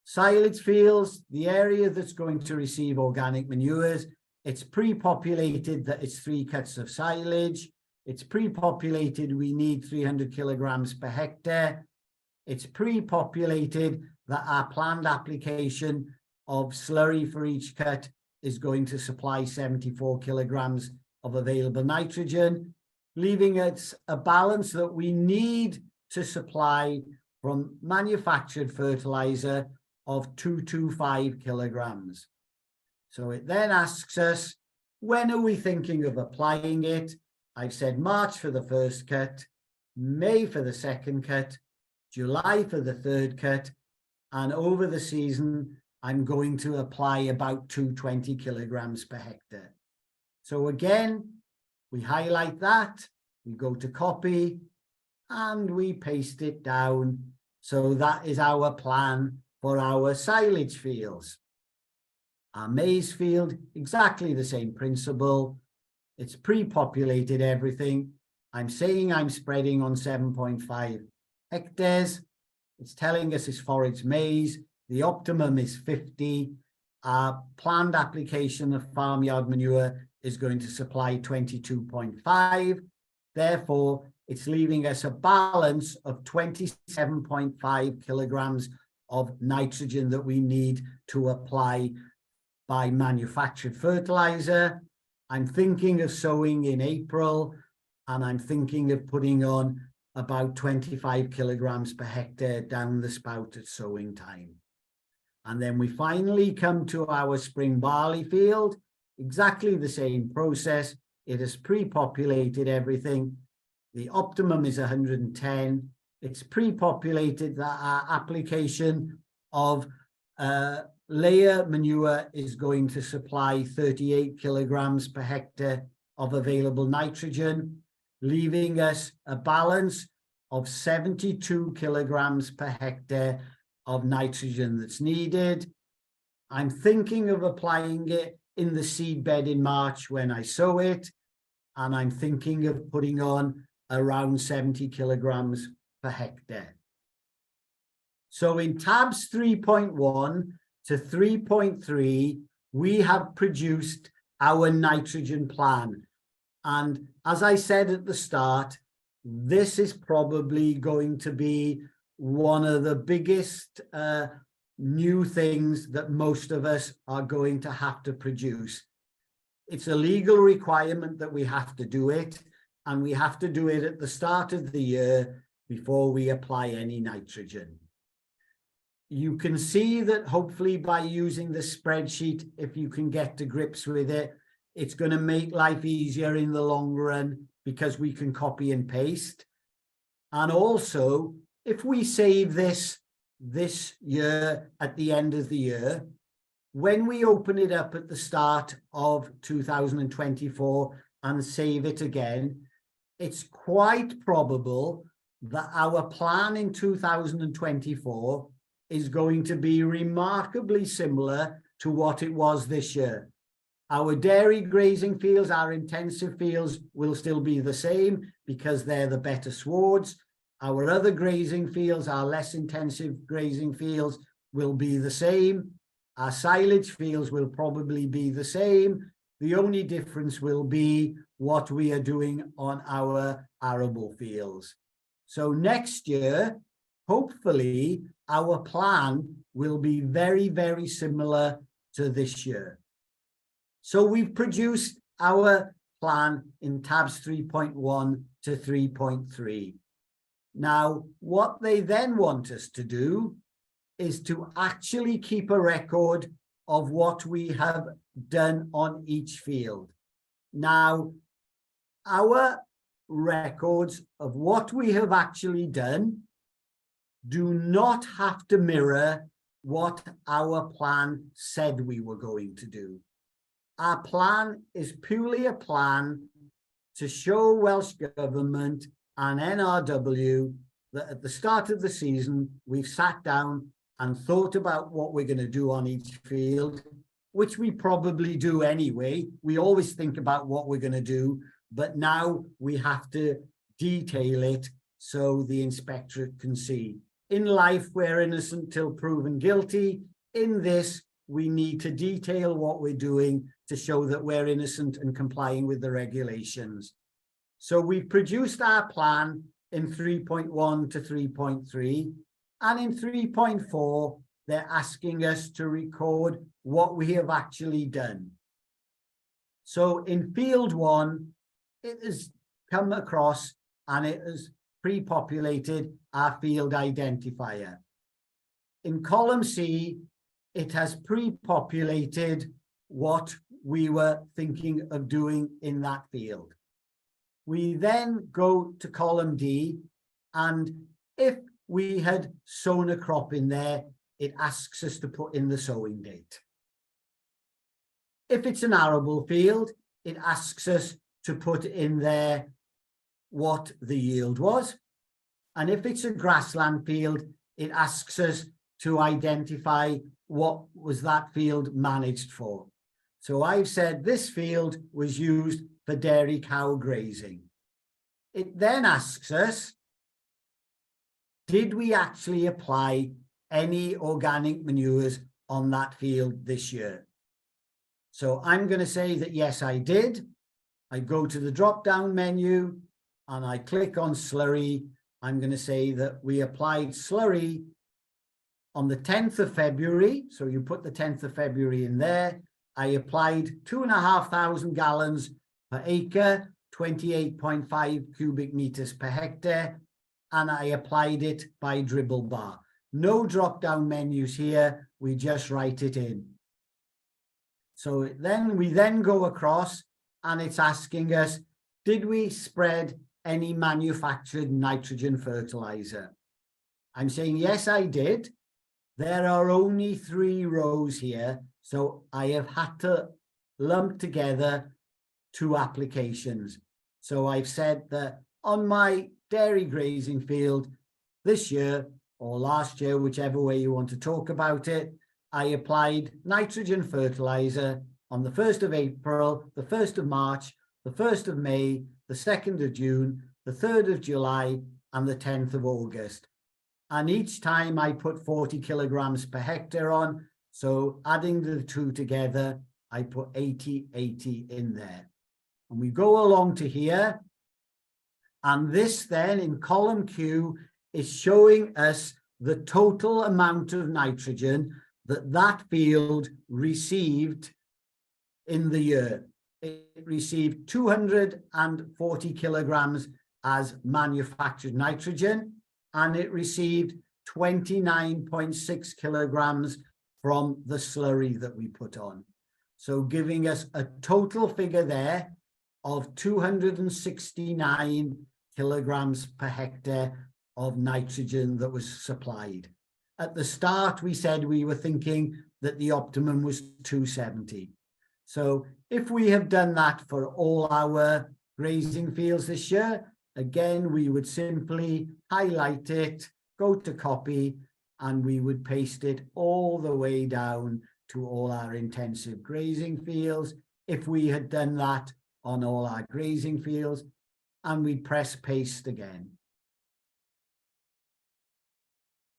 Silage fields, the area that's going to receive organic manures, it's pre-populated that it's 3 cuts of silage. It's pre-populated, we need 300 kilograms per hectare. It's pre-populated that our planned application of slurry for each cut is going to supply 74 kilograms of available nitrogen, leaving us a balance that we need to supply from manufactured fertilizer of 225 kilograms. So it then asks us, when are we thinking of applying it? I've said March for the first cut, May for the second cut, July for the third cut, and over the season, I'm going to apply about 220 kilograms per hectare. So again, we highlight that, we go to copy, and we paste it down. So that is our plan for our silage fields. Our maize field, exactly the same principle. It's pre-populated everything. I'm saying I'm spreading on 7.5 hectares. It's telling us it's forage maize. The optimum is 50. Our planned application of farmyard manure is going to supply 22.5. Therefore, it's leaving us a balance of 27.5 kilograms of nitrogen that we need to apply by manufactured fertilizer. I'm thinking of sowing in April, and I'm thinking of putting on about 25 kilograms per hectare down the spout at sowing time. And then we finally come to our spring barley field, exactly the same process. It has pre-populated everything. The optimum is 110. It's pre-populated that our application of layer manure is going to supply 38 kilograms per hectare of available nitrogen, leaving us a balance of 72 kilograms per hectare of nitrogen that's needed. I'm thinking of applying it in the seed bed in March when I sow it, and I'm thinking of putting on around 70 kilograms per hectare. So in tabs 3.1 to 3.3, we have produced our nitrogen plan. And as I said at the start, this is probably going to be one of the biggest new things that most of us are going to have to produce. It's a legal requirement that we have to do it, and we have to do it at the start of the year before we apply any nitrogen. You can see that hopefully by using the spreadsheet, if you can get to grips with it, it's going to make life easier in the long run because we can copy and paste. And also, if we save this year at the end of the year, when we open it up at the start of 2024 and save it again, it's quite probable that our plan in 2024 is going to be remarkably similar to what it was this year. Our dairy grazing fields, our intensive fields will still be the same because they're the better swards. Our other grazing fields, our less intensive grazing fields will be the same. Our silage fields will probably be the same. The only difference will be what we are doing on our arable fields. So next year, hopefully, our plan will be very, very similar to this year. So we've produced our plan in tabs 3.1 to 3.3. Now, what they then want us to do is to actually keep a record of what we have done on each field. Now, our records of what we have actually done do not have to mirror what our plan said we were going to do. Our plan is purely a plan to show Welsh Government and NRW that at the start of the season, we've sat down and thought about what we're going to do on each field, which we probably do anyway. We always think about what we're going to do, but now we have to detail it so the inspectorate can see. In life, we're innocent till proven guilty. In this, we need to detail what we're doing to show that we're innocent and complying with the regulations. So we've produced our plan in 3.1 to 3.3, and in 3.4, they're asking us to record what we have actually done. So in field 1, it has come across and it has pre-populated our field identifier. In column C, it has pre-populated what we were thinking of doing in that field. We then go to column D, and if we had sown a crop in there, it asks us to put in the sowing date. If it's an arable field, it asks us to put in there what the yield was. And if it's a grassland field, it asks us to identify what was that field managed for. So I've said this field was used for dairy cow grazing. It then asks us, did we actually apply any organic manures on that field this year? So I'm going to say that yes, I did. I go to the drop-down menu and I click on slurry. I'm going to say that we applied slurry on the 10th of February. So you put the 10th of February in there. I applied 2,500 gallons per acre, 28.5 cubic meters per hectare, and I applied it by dribble bar. No drop-down menus here, we just write it in. So then we go across and it's asking us, did we spread any manufactured nitrogen fertilizer? I'm saying, yes, I did. There are only 3 rows here, so I have had to lump together 2 applications. So I've said that on my dairy grazing field this year or last year, whichever way you want to talk about it, I applied nitrogen fertilizer on the 1st of April, the 1st of March, the 1st of May, the 2nd of June, the 3rd of July, and the 10th of August. And each time I put 40 kilograms per hectare on. So adding the 2 together, I put 80 in there. And we go along to here. And this then in column Q is showing us the total amount of nitrogen that field received in the year. It received 240 kilograms as manufactured nitrogen, and it received 29.6 kilograms from the slurry that we put on. So giving us a total figure there of 269 kilograms per hectare of nitrogen that was supplied. At the start, we said we were thinking that the optimum was 270. So if we have done that for all our grazing fields this year, again, we would simply highlight it, go to copy, and we would paste it all the way down to all our intensive grazing fields. If we had done that on all our grazing fields, and we press paste again.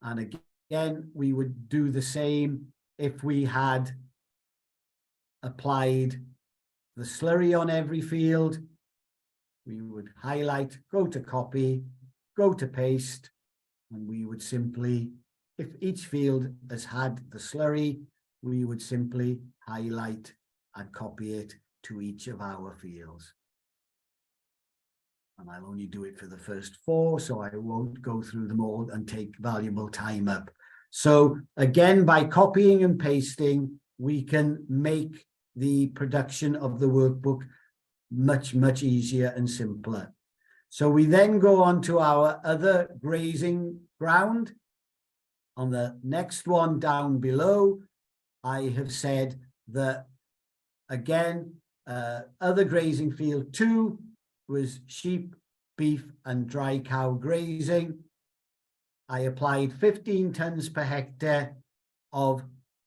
And again, we would do the same if we had applied the slurry on every field. We would highlight, go to copy, go to paste, and we would simply, if each field has had the slurry, we would simply highlight and copy it to each of our fields. And I'll only do it for the first 4, so I won't go through them all and take valuable time up. So again, by copying and pasting, we can make the production of the workbook much, much easier and simpler. So we then go on to our other grazing ground. On the next one down below, I have said that, again, other grazing field 2 was sheep, beef, and dry cow grazing. I applied 15 tons per hectare of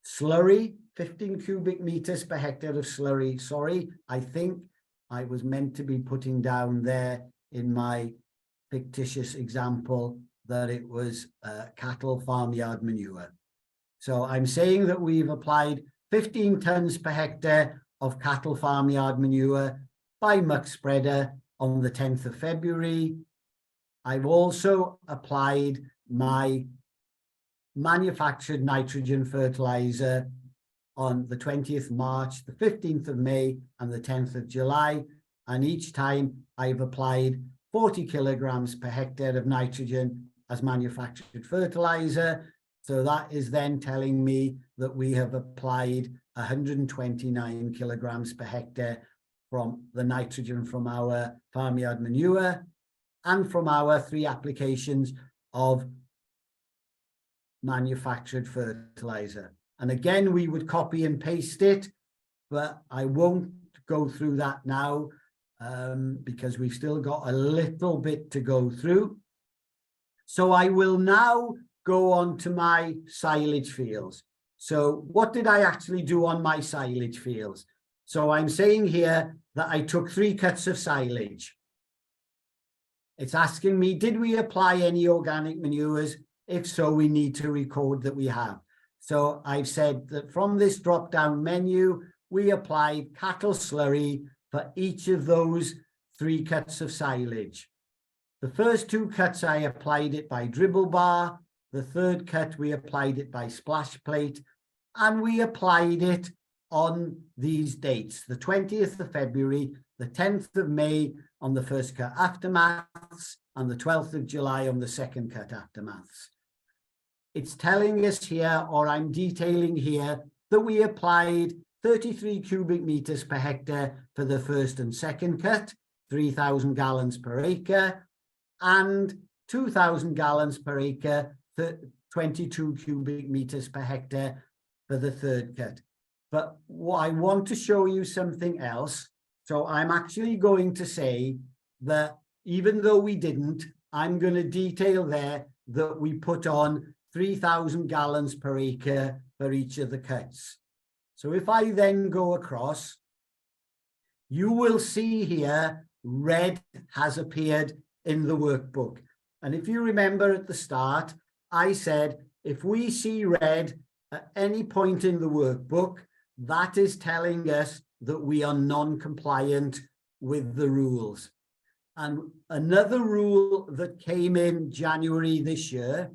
slurry, 15 cubic meters per hectare of slurry. Sorry, I think I was meant to be putting down there in my fictitious example that it was cattle farmyard manure. So I'm saying that we've applied 15 tons per hectare of cattle farmyard manure by muck spreader on the 10th of February. I've also applied my manufactured nitrogen fertilizer on the 20th March, the 15th of May, and the 10th of July. And each time I've applied 40 kilograms per hectare of nitrogen as manufactured fertilizer. So that is then telling me that we have applied 129 kilograms per hectare from the nitrogen from our farmyard manure and from our 3 applications of manufactured fertilizer. And again, we would copy and paste it, but I won't go through that now because we've still got a little bit to go through. So I will now go on to my silage fields. So what did I actually do on my silage fields? So I'm saying here that I took 3 cuts of silage. It's asking me, did we apply any organic manures? If so, we need to record that we have. So I've said that from this drop-down menu, we applied cattle slurry for each of those 3 cuts of silage. The first 2 cuts, I applied it by dribble bar. The 3rd cut, we applied it by splash plate. And we applied it on these dates, the 20th of February, the 10th of May on the first cut after maths, and the 12th of July on the 2nd cut after maths. It's telling us here, or I'm detailing here, that we applied 33 cubic meters per hectare for the 1st and 2nd cut, 3,000 gallons per acre, and 2,000 gallons per acre, 22 cubic meters per hectare for the 3rd cut. But I want to show you something else. So I'm actually going to say that even though we didn't, I'm going to detail there that we put on 3,000 gallons per acre for each of the cuts. So if I then go across, you will see here red has appeared in the workbook. And if you remember at the start, I said if we see red at any point in the workbook, that is telling us that we are non-compliant with the rules. And another rule that came in January this year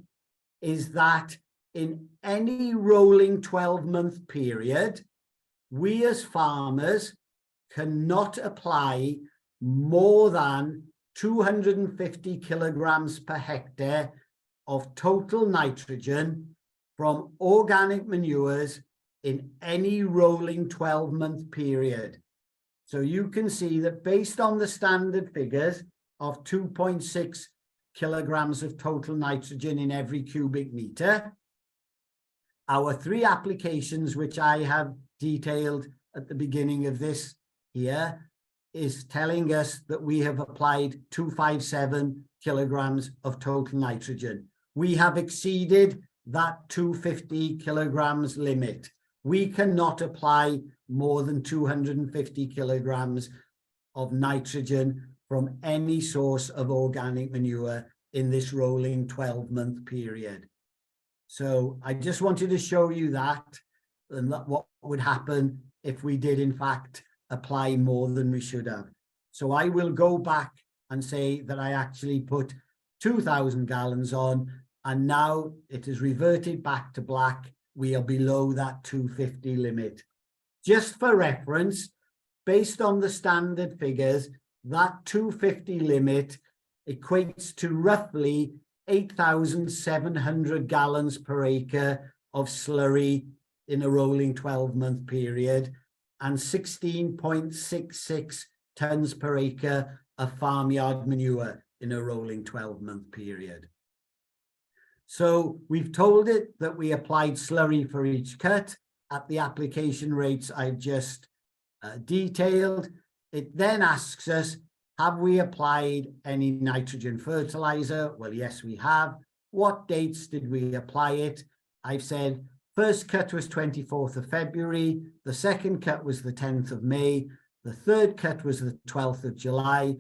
is that in any rolling 12-month period, we as farmers cannot apply more than 250 kilograms per hectare of total nitrogen from organic manures in any rolling 12-month period. So you can see that based on the standard figures of 2.6 kilograms of total nitrogen in every cubic meter, our 3 applications, which I have detailed at the beginning of this here, is telling us that we have applied 257 kilograms of total nitrogen. We have exceeded that 250 kilograms limit. We cannot apply more than 250 kilograms of nitrogen from any source of organic manure in this rolling 12-month period. So I just wanted to show you that and what would happen if we did in fact apply more than we should have. So I will go back and say that I actually put 2,000 gallons on, and now it has reverted back to black. We are below that 250 limit. Just for reference, based on the standard figures, that 250 limit equates to roughly 8,700 gallons per acre of slurry in a rolling 12-month period, and 16.66 tons per acre of farmyard manure in a rolling 12-month period. So we've told it that we applied slurry for each cut at the application rates I've just detailed. It then asks us, have we applied any nitrogen fertilizer? Well, yes, we have. What dates did we apply it? I've said first cut was 24th of February. The second cut was the 10th of May. The third cut was the 12th of July.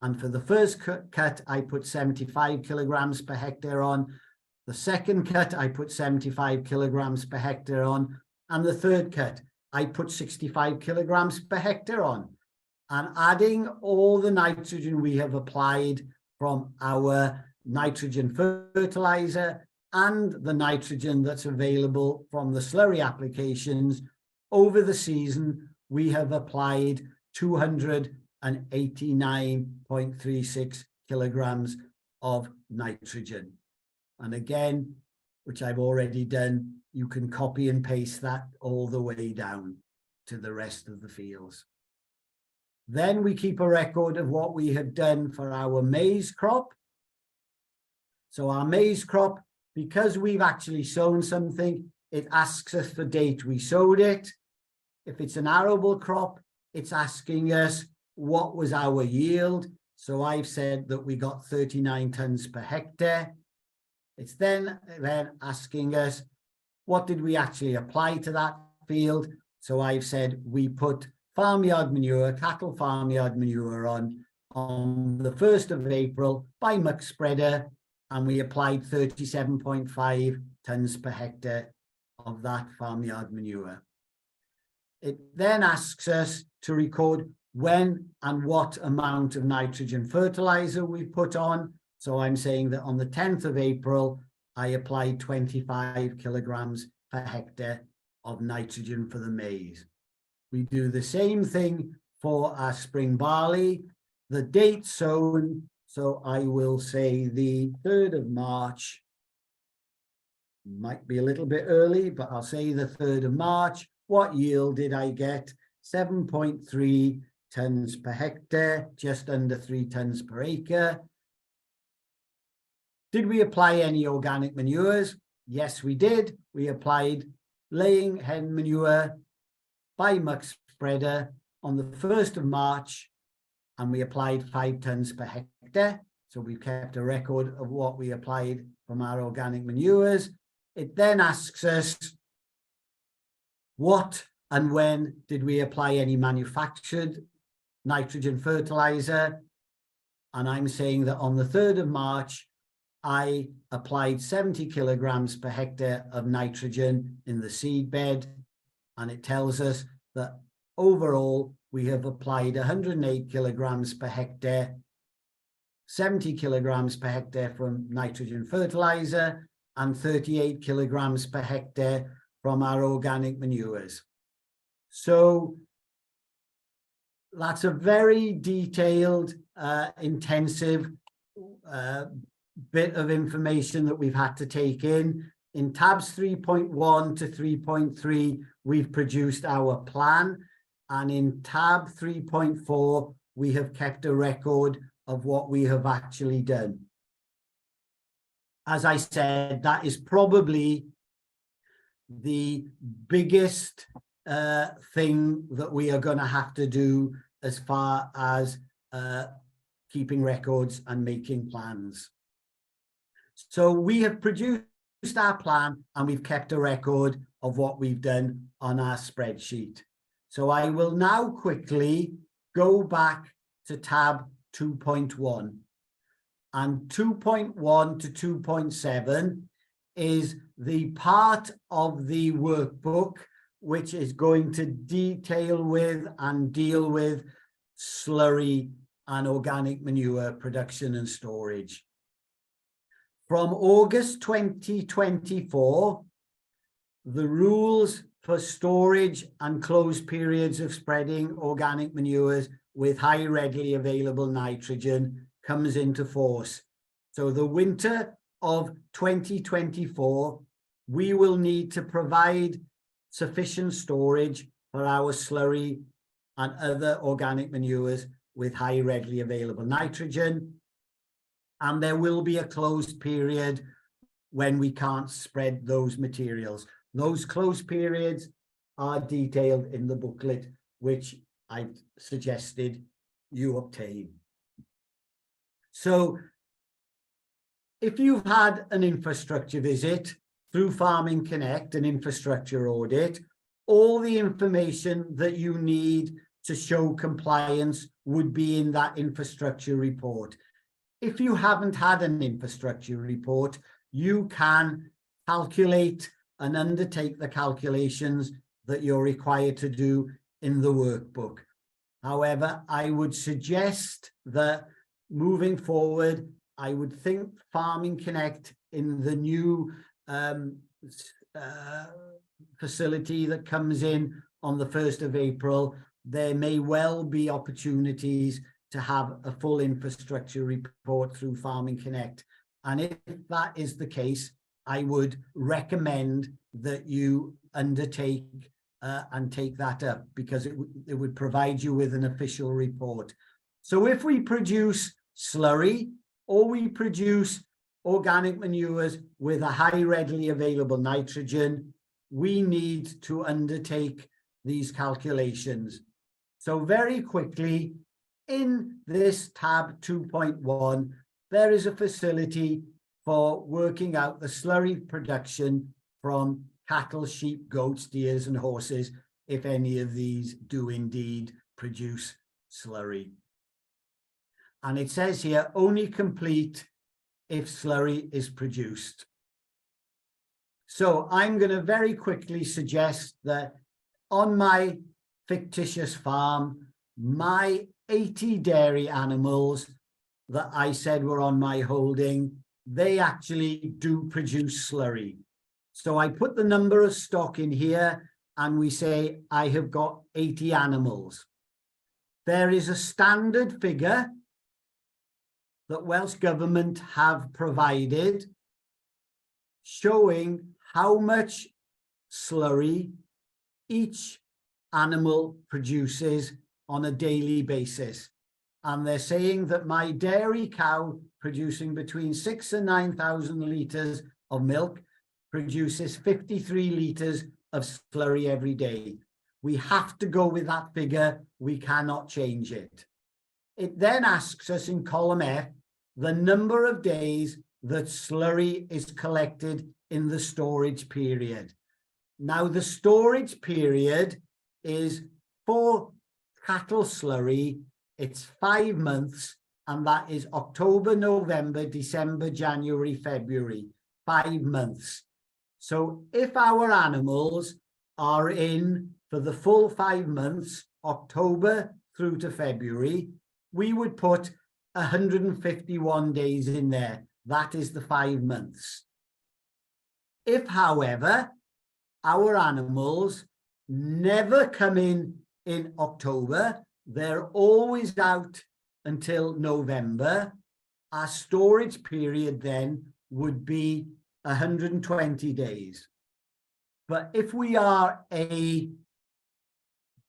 And for the first cut, I put 75 kilograms per hectare on. The second cut, I put 75 kilograms per hectare on. And the third cut, I put 65 kilograms per hectare on. And adding all the nitrogen we have applied from our nitrogen fertilizer and the nitrogen that's available from the slurry applications, over the season, we have applied 289.36 kilograms of nitrogen. And again, which I've already done, you can copy and paste that all the way down to the rest of the fields. Then we keep a record of what we have done for our maize crop. So our maize crop, because we've actually sown something, it asks us the date we sowed it. If it's an arable crop, it's asking us what was our yield. So I've said that we got 39 tons per hectare. It's then asking us, what did we actually apply to that field? So I've said we put farmyard manure, cattle farmyard manure on the 1st of April by muck spreader, and we applied 37.5 tons per hectare of that farmyard manure. It then asks us to record when and what amount of nitrogen fertilizer we put on. So I'm saying that on the 10th of April, I applied 25 kilograms per hectare of nitrogen for the maize. We do the same thing for our spring barley. The date sown, so I will say the 3rd of March. Might be a little bit early, but I'll say the 3rd of March. What yield did I get? 7.3 tons per hectare, just under 3 tons per acre. Did we apply any organic manures? Yes, we did. We applied laying hen manure by muck spreader on the 1st of March, and we applied 5 tons per hectare. So we've kept a record of what we applied from our organic manures. It then asks us, what and when did we apply any manufactured nitrogen fertilizer? And I'm saying that on the 3rd of March, I applied 70 kilograms per hectare of nitrogen in the seed bed. And it tells us that overall, we have applied 108 kilograms per hectare, 70 kilograms per hectare from nitrogen fertilizer, and 38 kilograms per hectare from our organic manures. So that's a very detailed, intensive bit of information that we've had to take in. In tabs 3.1 to 3.3, we've produced our plan. And in tab 3.4, we have kept a record of what we have actually done. As I said, that is probably the biggest thing that we are going to have to do as far as keeping records and making plans. So we have produced our plan and we've kept a record of what we've done on our spreadsheet. So I will now quickly go back to tab 2.1. And 2.1 to 2.7 is the part of the workbook which is going to detail with and deal with slurry and organic manure production and storage. From August 2024, the rules for storage and closed periods of spreading organic manures with high readily available nitrogen comes into force. So the winter of 2024, we will need to provide sufficient storage for our slurry and other organic manures with high readily available nitrogen. And there will be a closed period when we can't spread those materials. Those closed periods are detailed in the booklet, which I've suggested you obtain. So if you've had an infrastructure visit through Farming Connect, an infrastructure audit, all the information that you need to show compliance would be in that infrastructure report. If you haven't had an infrastructure report, you can calculate and undertake the calculations that you're required to do in the workbook. However, I would suggest that moving forward, I would think Farming Connect in the new facility that comes in on the 1st of April, there may well be opportunities to have a full infrastructure report through Farming Connect. And if that is the case, I would recommend that you undertake and take that up, because it would provide you with an official report. So if we produce slurry or we produce organic manures with a high readily available nitrogen, we need to undertake these calculations. So very quickly, in this tab 2.1, there is a facility for working out the slurry production from cattle, sheep, goats, deers, and horses, if any of these do indeed produce slurry. And it says here, only complete if slurry is produced. So I'm going to very quickly suggest that on my fictitious farm, my 80 dairy animals that I said were on my holding, they actually do produce slurry. So I put the number of stock in here and we say I have got 80 animals. There is a standard figure that Welsh Government have provided showing how much slurry each animal produces on a daily basis. And they're saying that my dairy cow producing between 6,000 and 9,000 litres of milk produces 53 litres of slurry every day. We have to go with that figure. We cannot change it. It then asks us in column F the number of days that slurry is collected in the storage period. Now, the storage period is for cattle slurry, it's 5 months, and that is October, November, December, January, February, 5 months. So if our animals are in for the full 5 months, October through to February, we would put 151 days in there. That is the 5 months. If, however, our animals never come in October, they're always out until November, our storage period then would be 120 days. But if we are a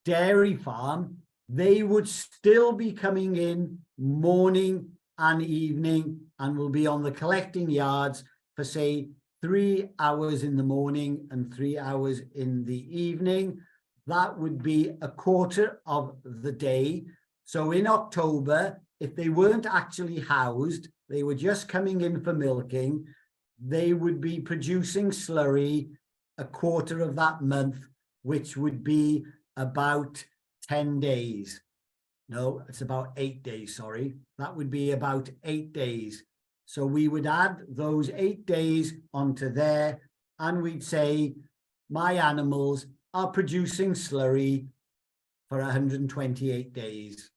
dairy farm, they would still be coming in morning and evening and will be on the collecting yards for, say, 3 hours in the morning and 3 hours in the evening. That would be a quarter of the day. So in October, if they weren't actually housed, they were just coming in for milking, they would be producing slurry a quarter of that month, which would be about 10 days. No, it's about 8 days, sorry. That would be about 8 days. So we would add those 8 days onto there, and we'd say, my animals are producing slurry for 128 days.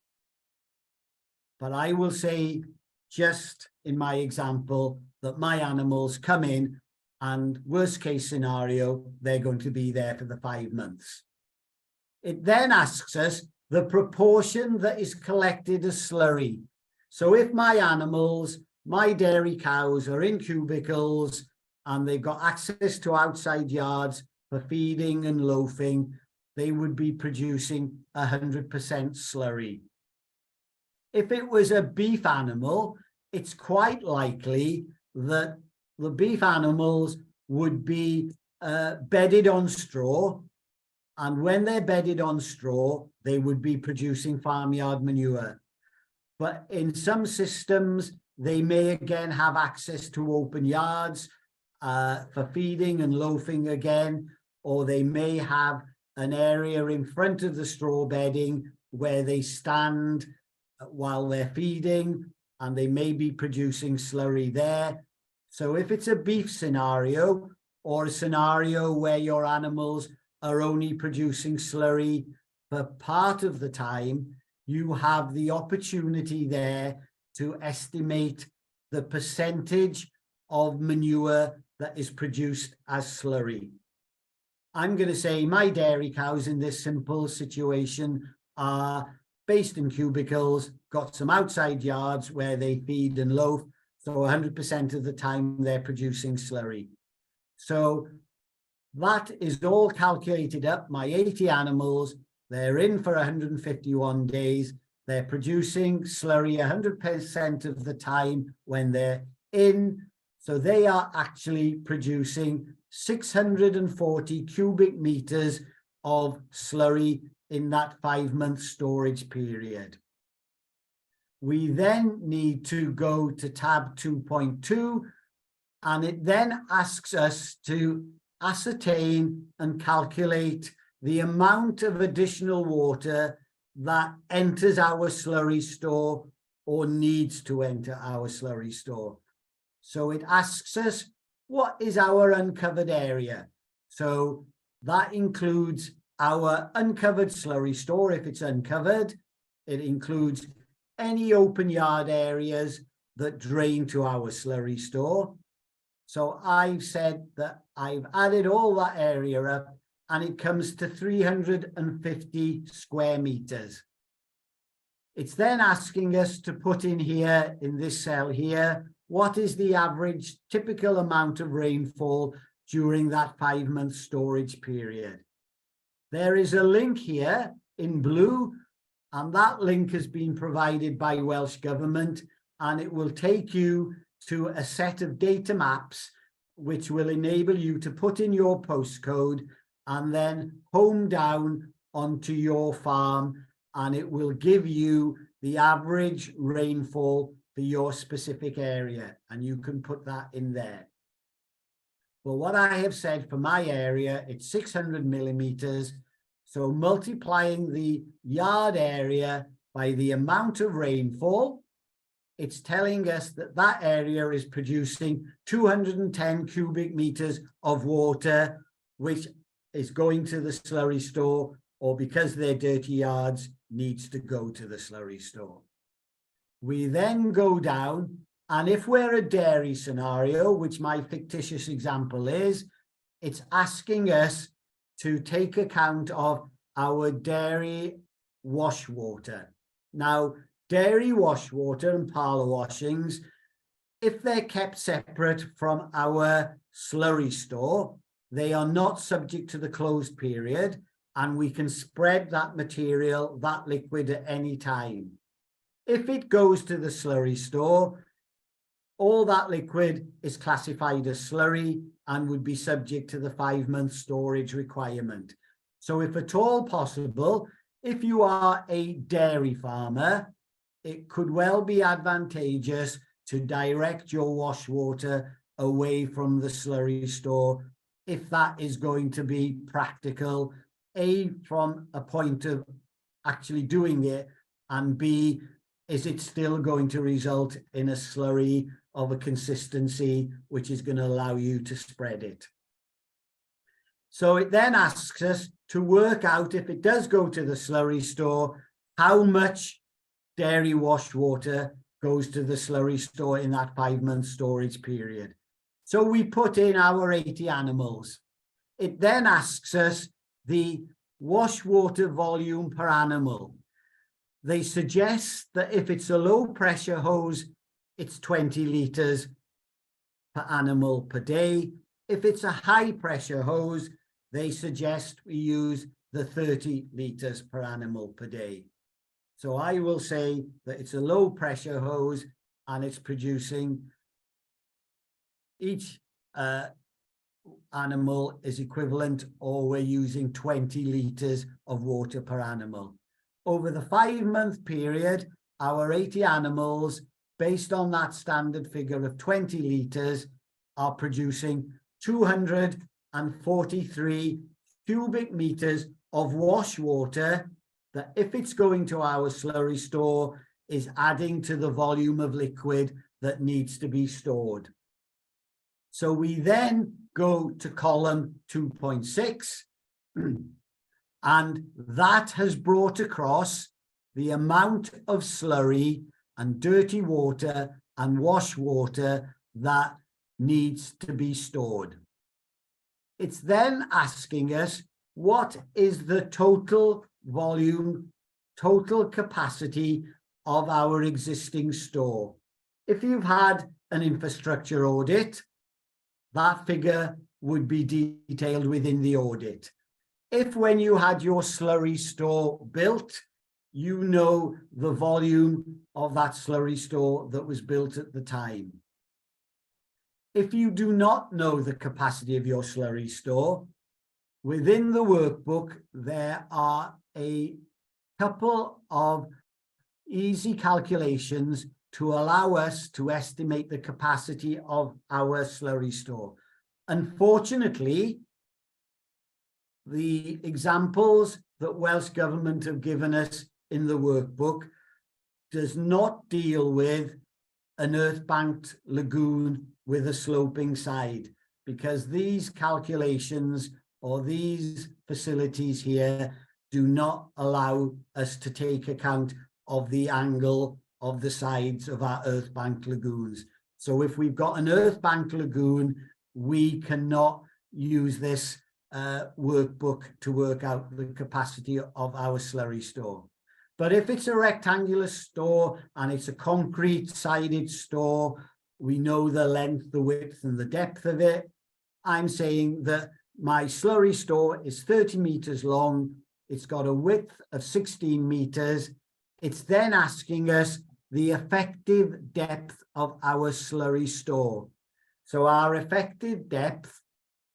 But I will say, just in my example, that my animals come in and worst case scenario, they're going to be there for the 5 months. It then asks us the proportion that is collected as slurry. So if my animals, my dairy cows are in cubicles and they've got access to outside yards for feeding and loafing, they would be producing 100% slurry. If it was a beef animal, it's quite likely that the beef animals would be bedded on straw, and when they're bedded on straw, they would be producing farmyard manure. But in some systems, they may again have access to open yards for feeding and loafing again, or they may have an area in front of the straw bedding where they stand while they're feeding, and they may be producing slurry there. So if it's a beef scenario, or a scenario where your animals are only producing slurry for part of the time, you have the opportunity there to estimate the percentage of manure that is produced as slurry. I'm going to say my dairy cows in this simple situation are based in cubicles, got some outside yards where they feed and loaf, so 100% of the time they're producing slurry. So that is all calculated up. My 80 animals, they're in for 151 days. They're producing slurry 100% of the time when they're in. So they are actually producing 640 cubic meters of slurry in that 5-month storage period. We then need to go to tab 2.2, and it then asks us to ascertain and calculate the amount of additional water that enters our slurry store or needs to enter our slurry store. So it asks us, what is our uncovered area? So that includes our uncovered slurry store if it's uncovered. It includes any open yard areas that drain to our slurry store. So I've said that I've added all that area up, and it comes to 350 square meters. It's then asking us to put in here, in this cell here, what is the average typical amount of rainfall during that 5-month storage period. There is a link here in blue, and that link has been provided by Welsh Government, and it will take you to a set of data maps which will enable you to put in your postcode and then home down onto your farm, and it will give you the average rainfall for your specific area, and you can put that in there. Well, what I have said for my area, it's 600 millimeters. So multiplying the yard area by the amount of rainfall, it's telling us that that area is producing 210 cubic meters of water, which is going to the slurry store or because they're dirty yards, needs to go to the slurry store. We then go down, and if we're a dairy scenario, which my fictitious example is, it's asking us to take account of our dairy wash water. Now, dairy wash water and parlour washings, if they're kept separate from our slurry store, they are not subject to the closed period, and we can spread that material, that liquid, at any time. If it goes to the slurry store, all that liquid is classified as slurry and would be subject to the 5-month storage requirement. So if at all possible, if you are a dairy farmer, it could well be advantageous to direct your wash water away from the slurry store if that is going to be practical, A, from a point of actually doing it, and B, is it still going to result in a slurry of a consistency which is going to allow you to spread it. So it then asks us to work out, if it does go to the slurry store, how much dairy wash water goes to the slurry store in that 5-month storage period. So we put in our 80 animals. It then asks us the wash water volume per animal. They suggest that if it's a low pressure hose, it's 20 litres per animal per day. If it's a high pressure hose, they suggest we use the 30 litres per animal per day. So I will say that it's a low pressure hose and it's producing, each animal is equivalent, or we're using 20 litres of water per animal. Over the 5-month period, our 80 animals, based on that standard figure of 20 litres, are producing 243 cubic meters of wash water that, if it's going to our slurry store, is adding to the volume of liquid that needs to be stored. So we then go to column 2.6, and that has brought across the amount of slurry and dirty water and wash water that needs to be stored. It's then asking us, what is the total volume, total capacity of our existing store? If you've had an infrastructure audit, that figure would be detailed within the audit. If when you had your slurry store built, you know the volume of that slurry store that was built at the time. If you do not know the capacity of your slurry store, within the workbook, there are a couple of easy calculations to allow us to estimate the capacity of our slurry store. Unfortunately, the examples that Welsh Government have given us in the workbook does not deal with an earth-banked lagoon with a sloping side, because these calculations or these facilities here do not allow us to take account of the angle of the sides of our earth-banked lagoons. So if we've got an earth-banked lagoon, we cannot use this workbook to work out the capacity of our slurry store. But if it's a rectangular store and it's a concrete sided store, we know the length, the width and the depth of it. I'm saying that my slurry store is 30 meters long. It's got a width of 16 meters. It's then asking us the effective depth of our slurry store. So our effective depth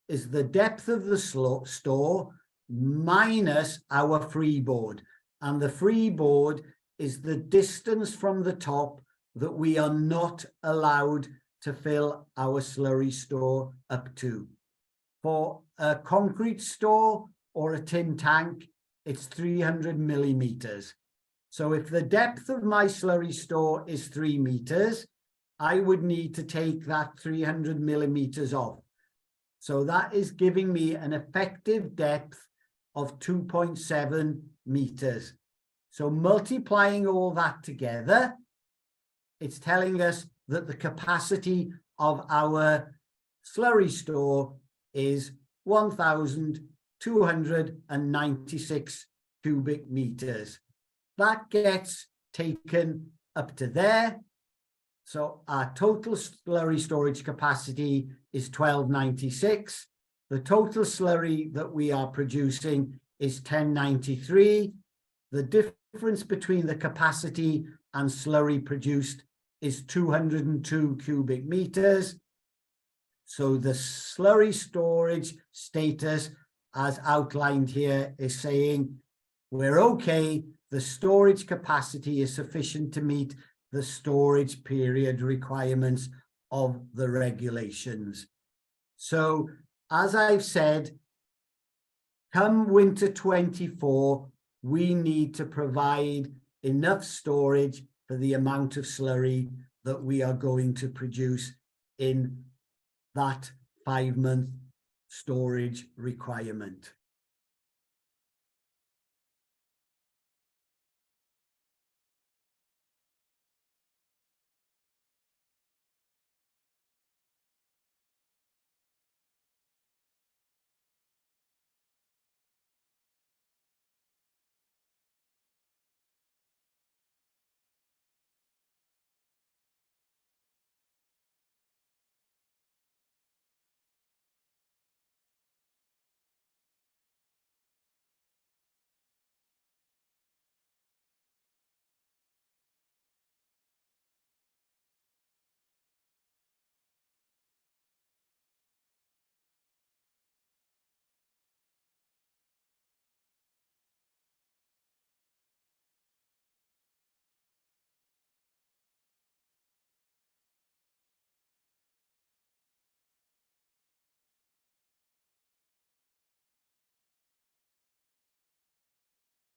is the depth of the store minus our freeboard. And the freeboard is the distance from the top that we are not allowed to fill our slurry store up to. For a concrete store or a tin tank, it's 300 millimeters. So if the depth of my slurry store is 3 meters, I would need to take that 300 millimeters off. So that is giving me an effective depth of 2.7 meters. So multiplying all that together, it's telling us that the capacity of our slurry store is 1,296 cubic meters. That gets taken up to there. So our total slurry storage capacity is 1296. The total slurry that we are producing is 1093. The difference between the capacity and slurry produced is 202 cubic meters. So the slurry storage status, as outlined here, is saying we're okay. The storage capacity is sufficient to meet the storage period requirements of the regulations. So, as I've said, come winter 24, we need to provide enough storage for the amount of slurry that we are going to produce in that 5-month storage requirement.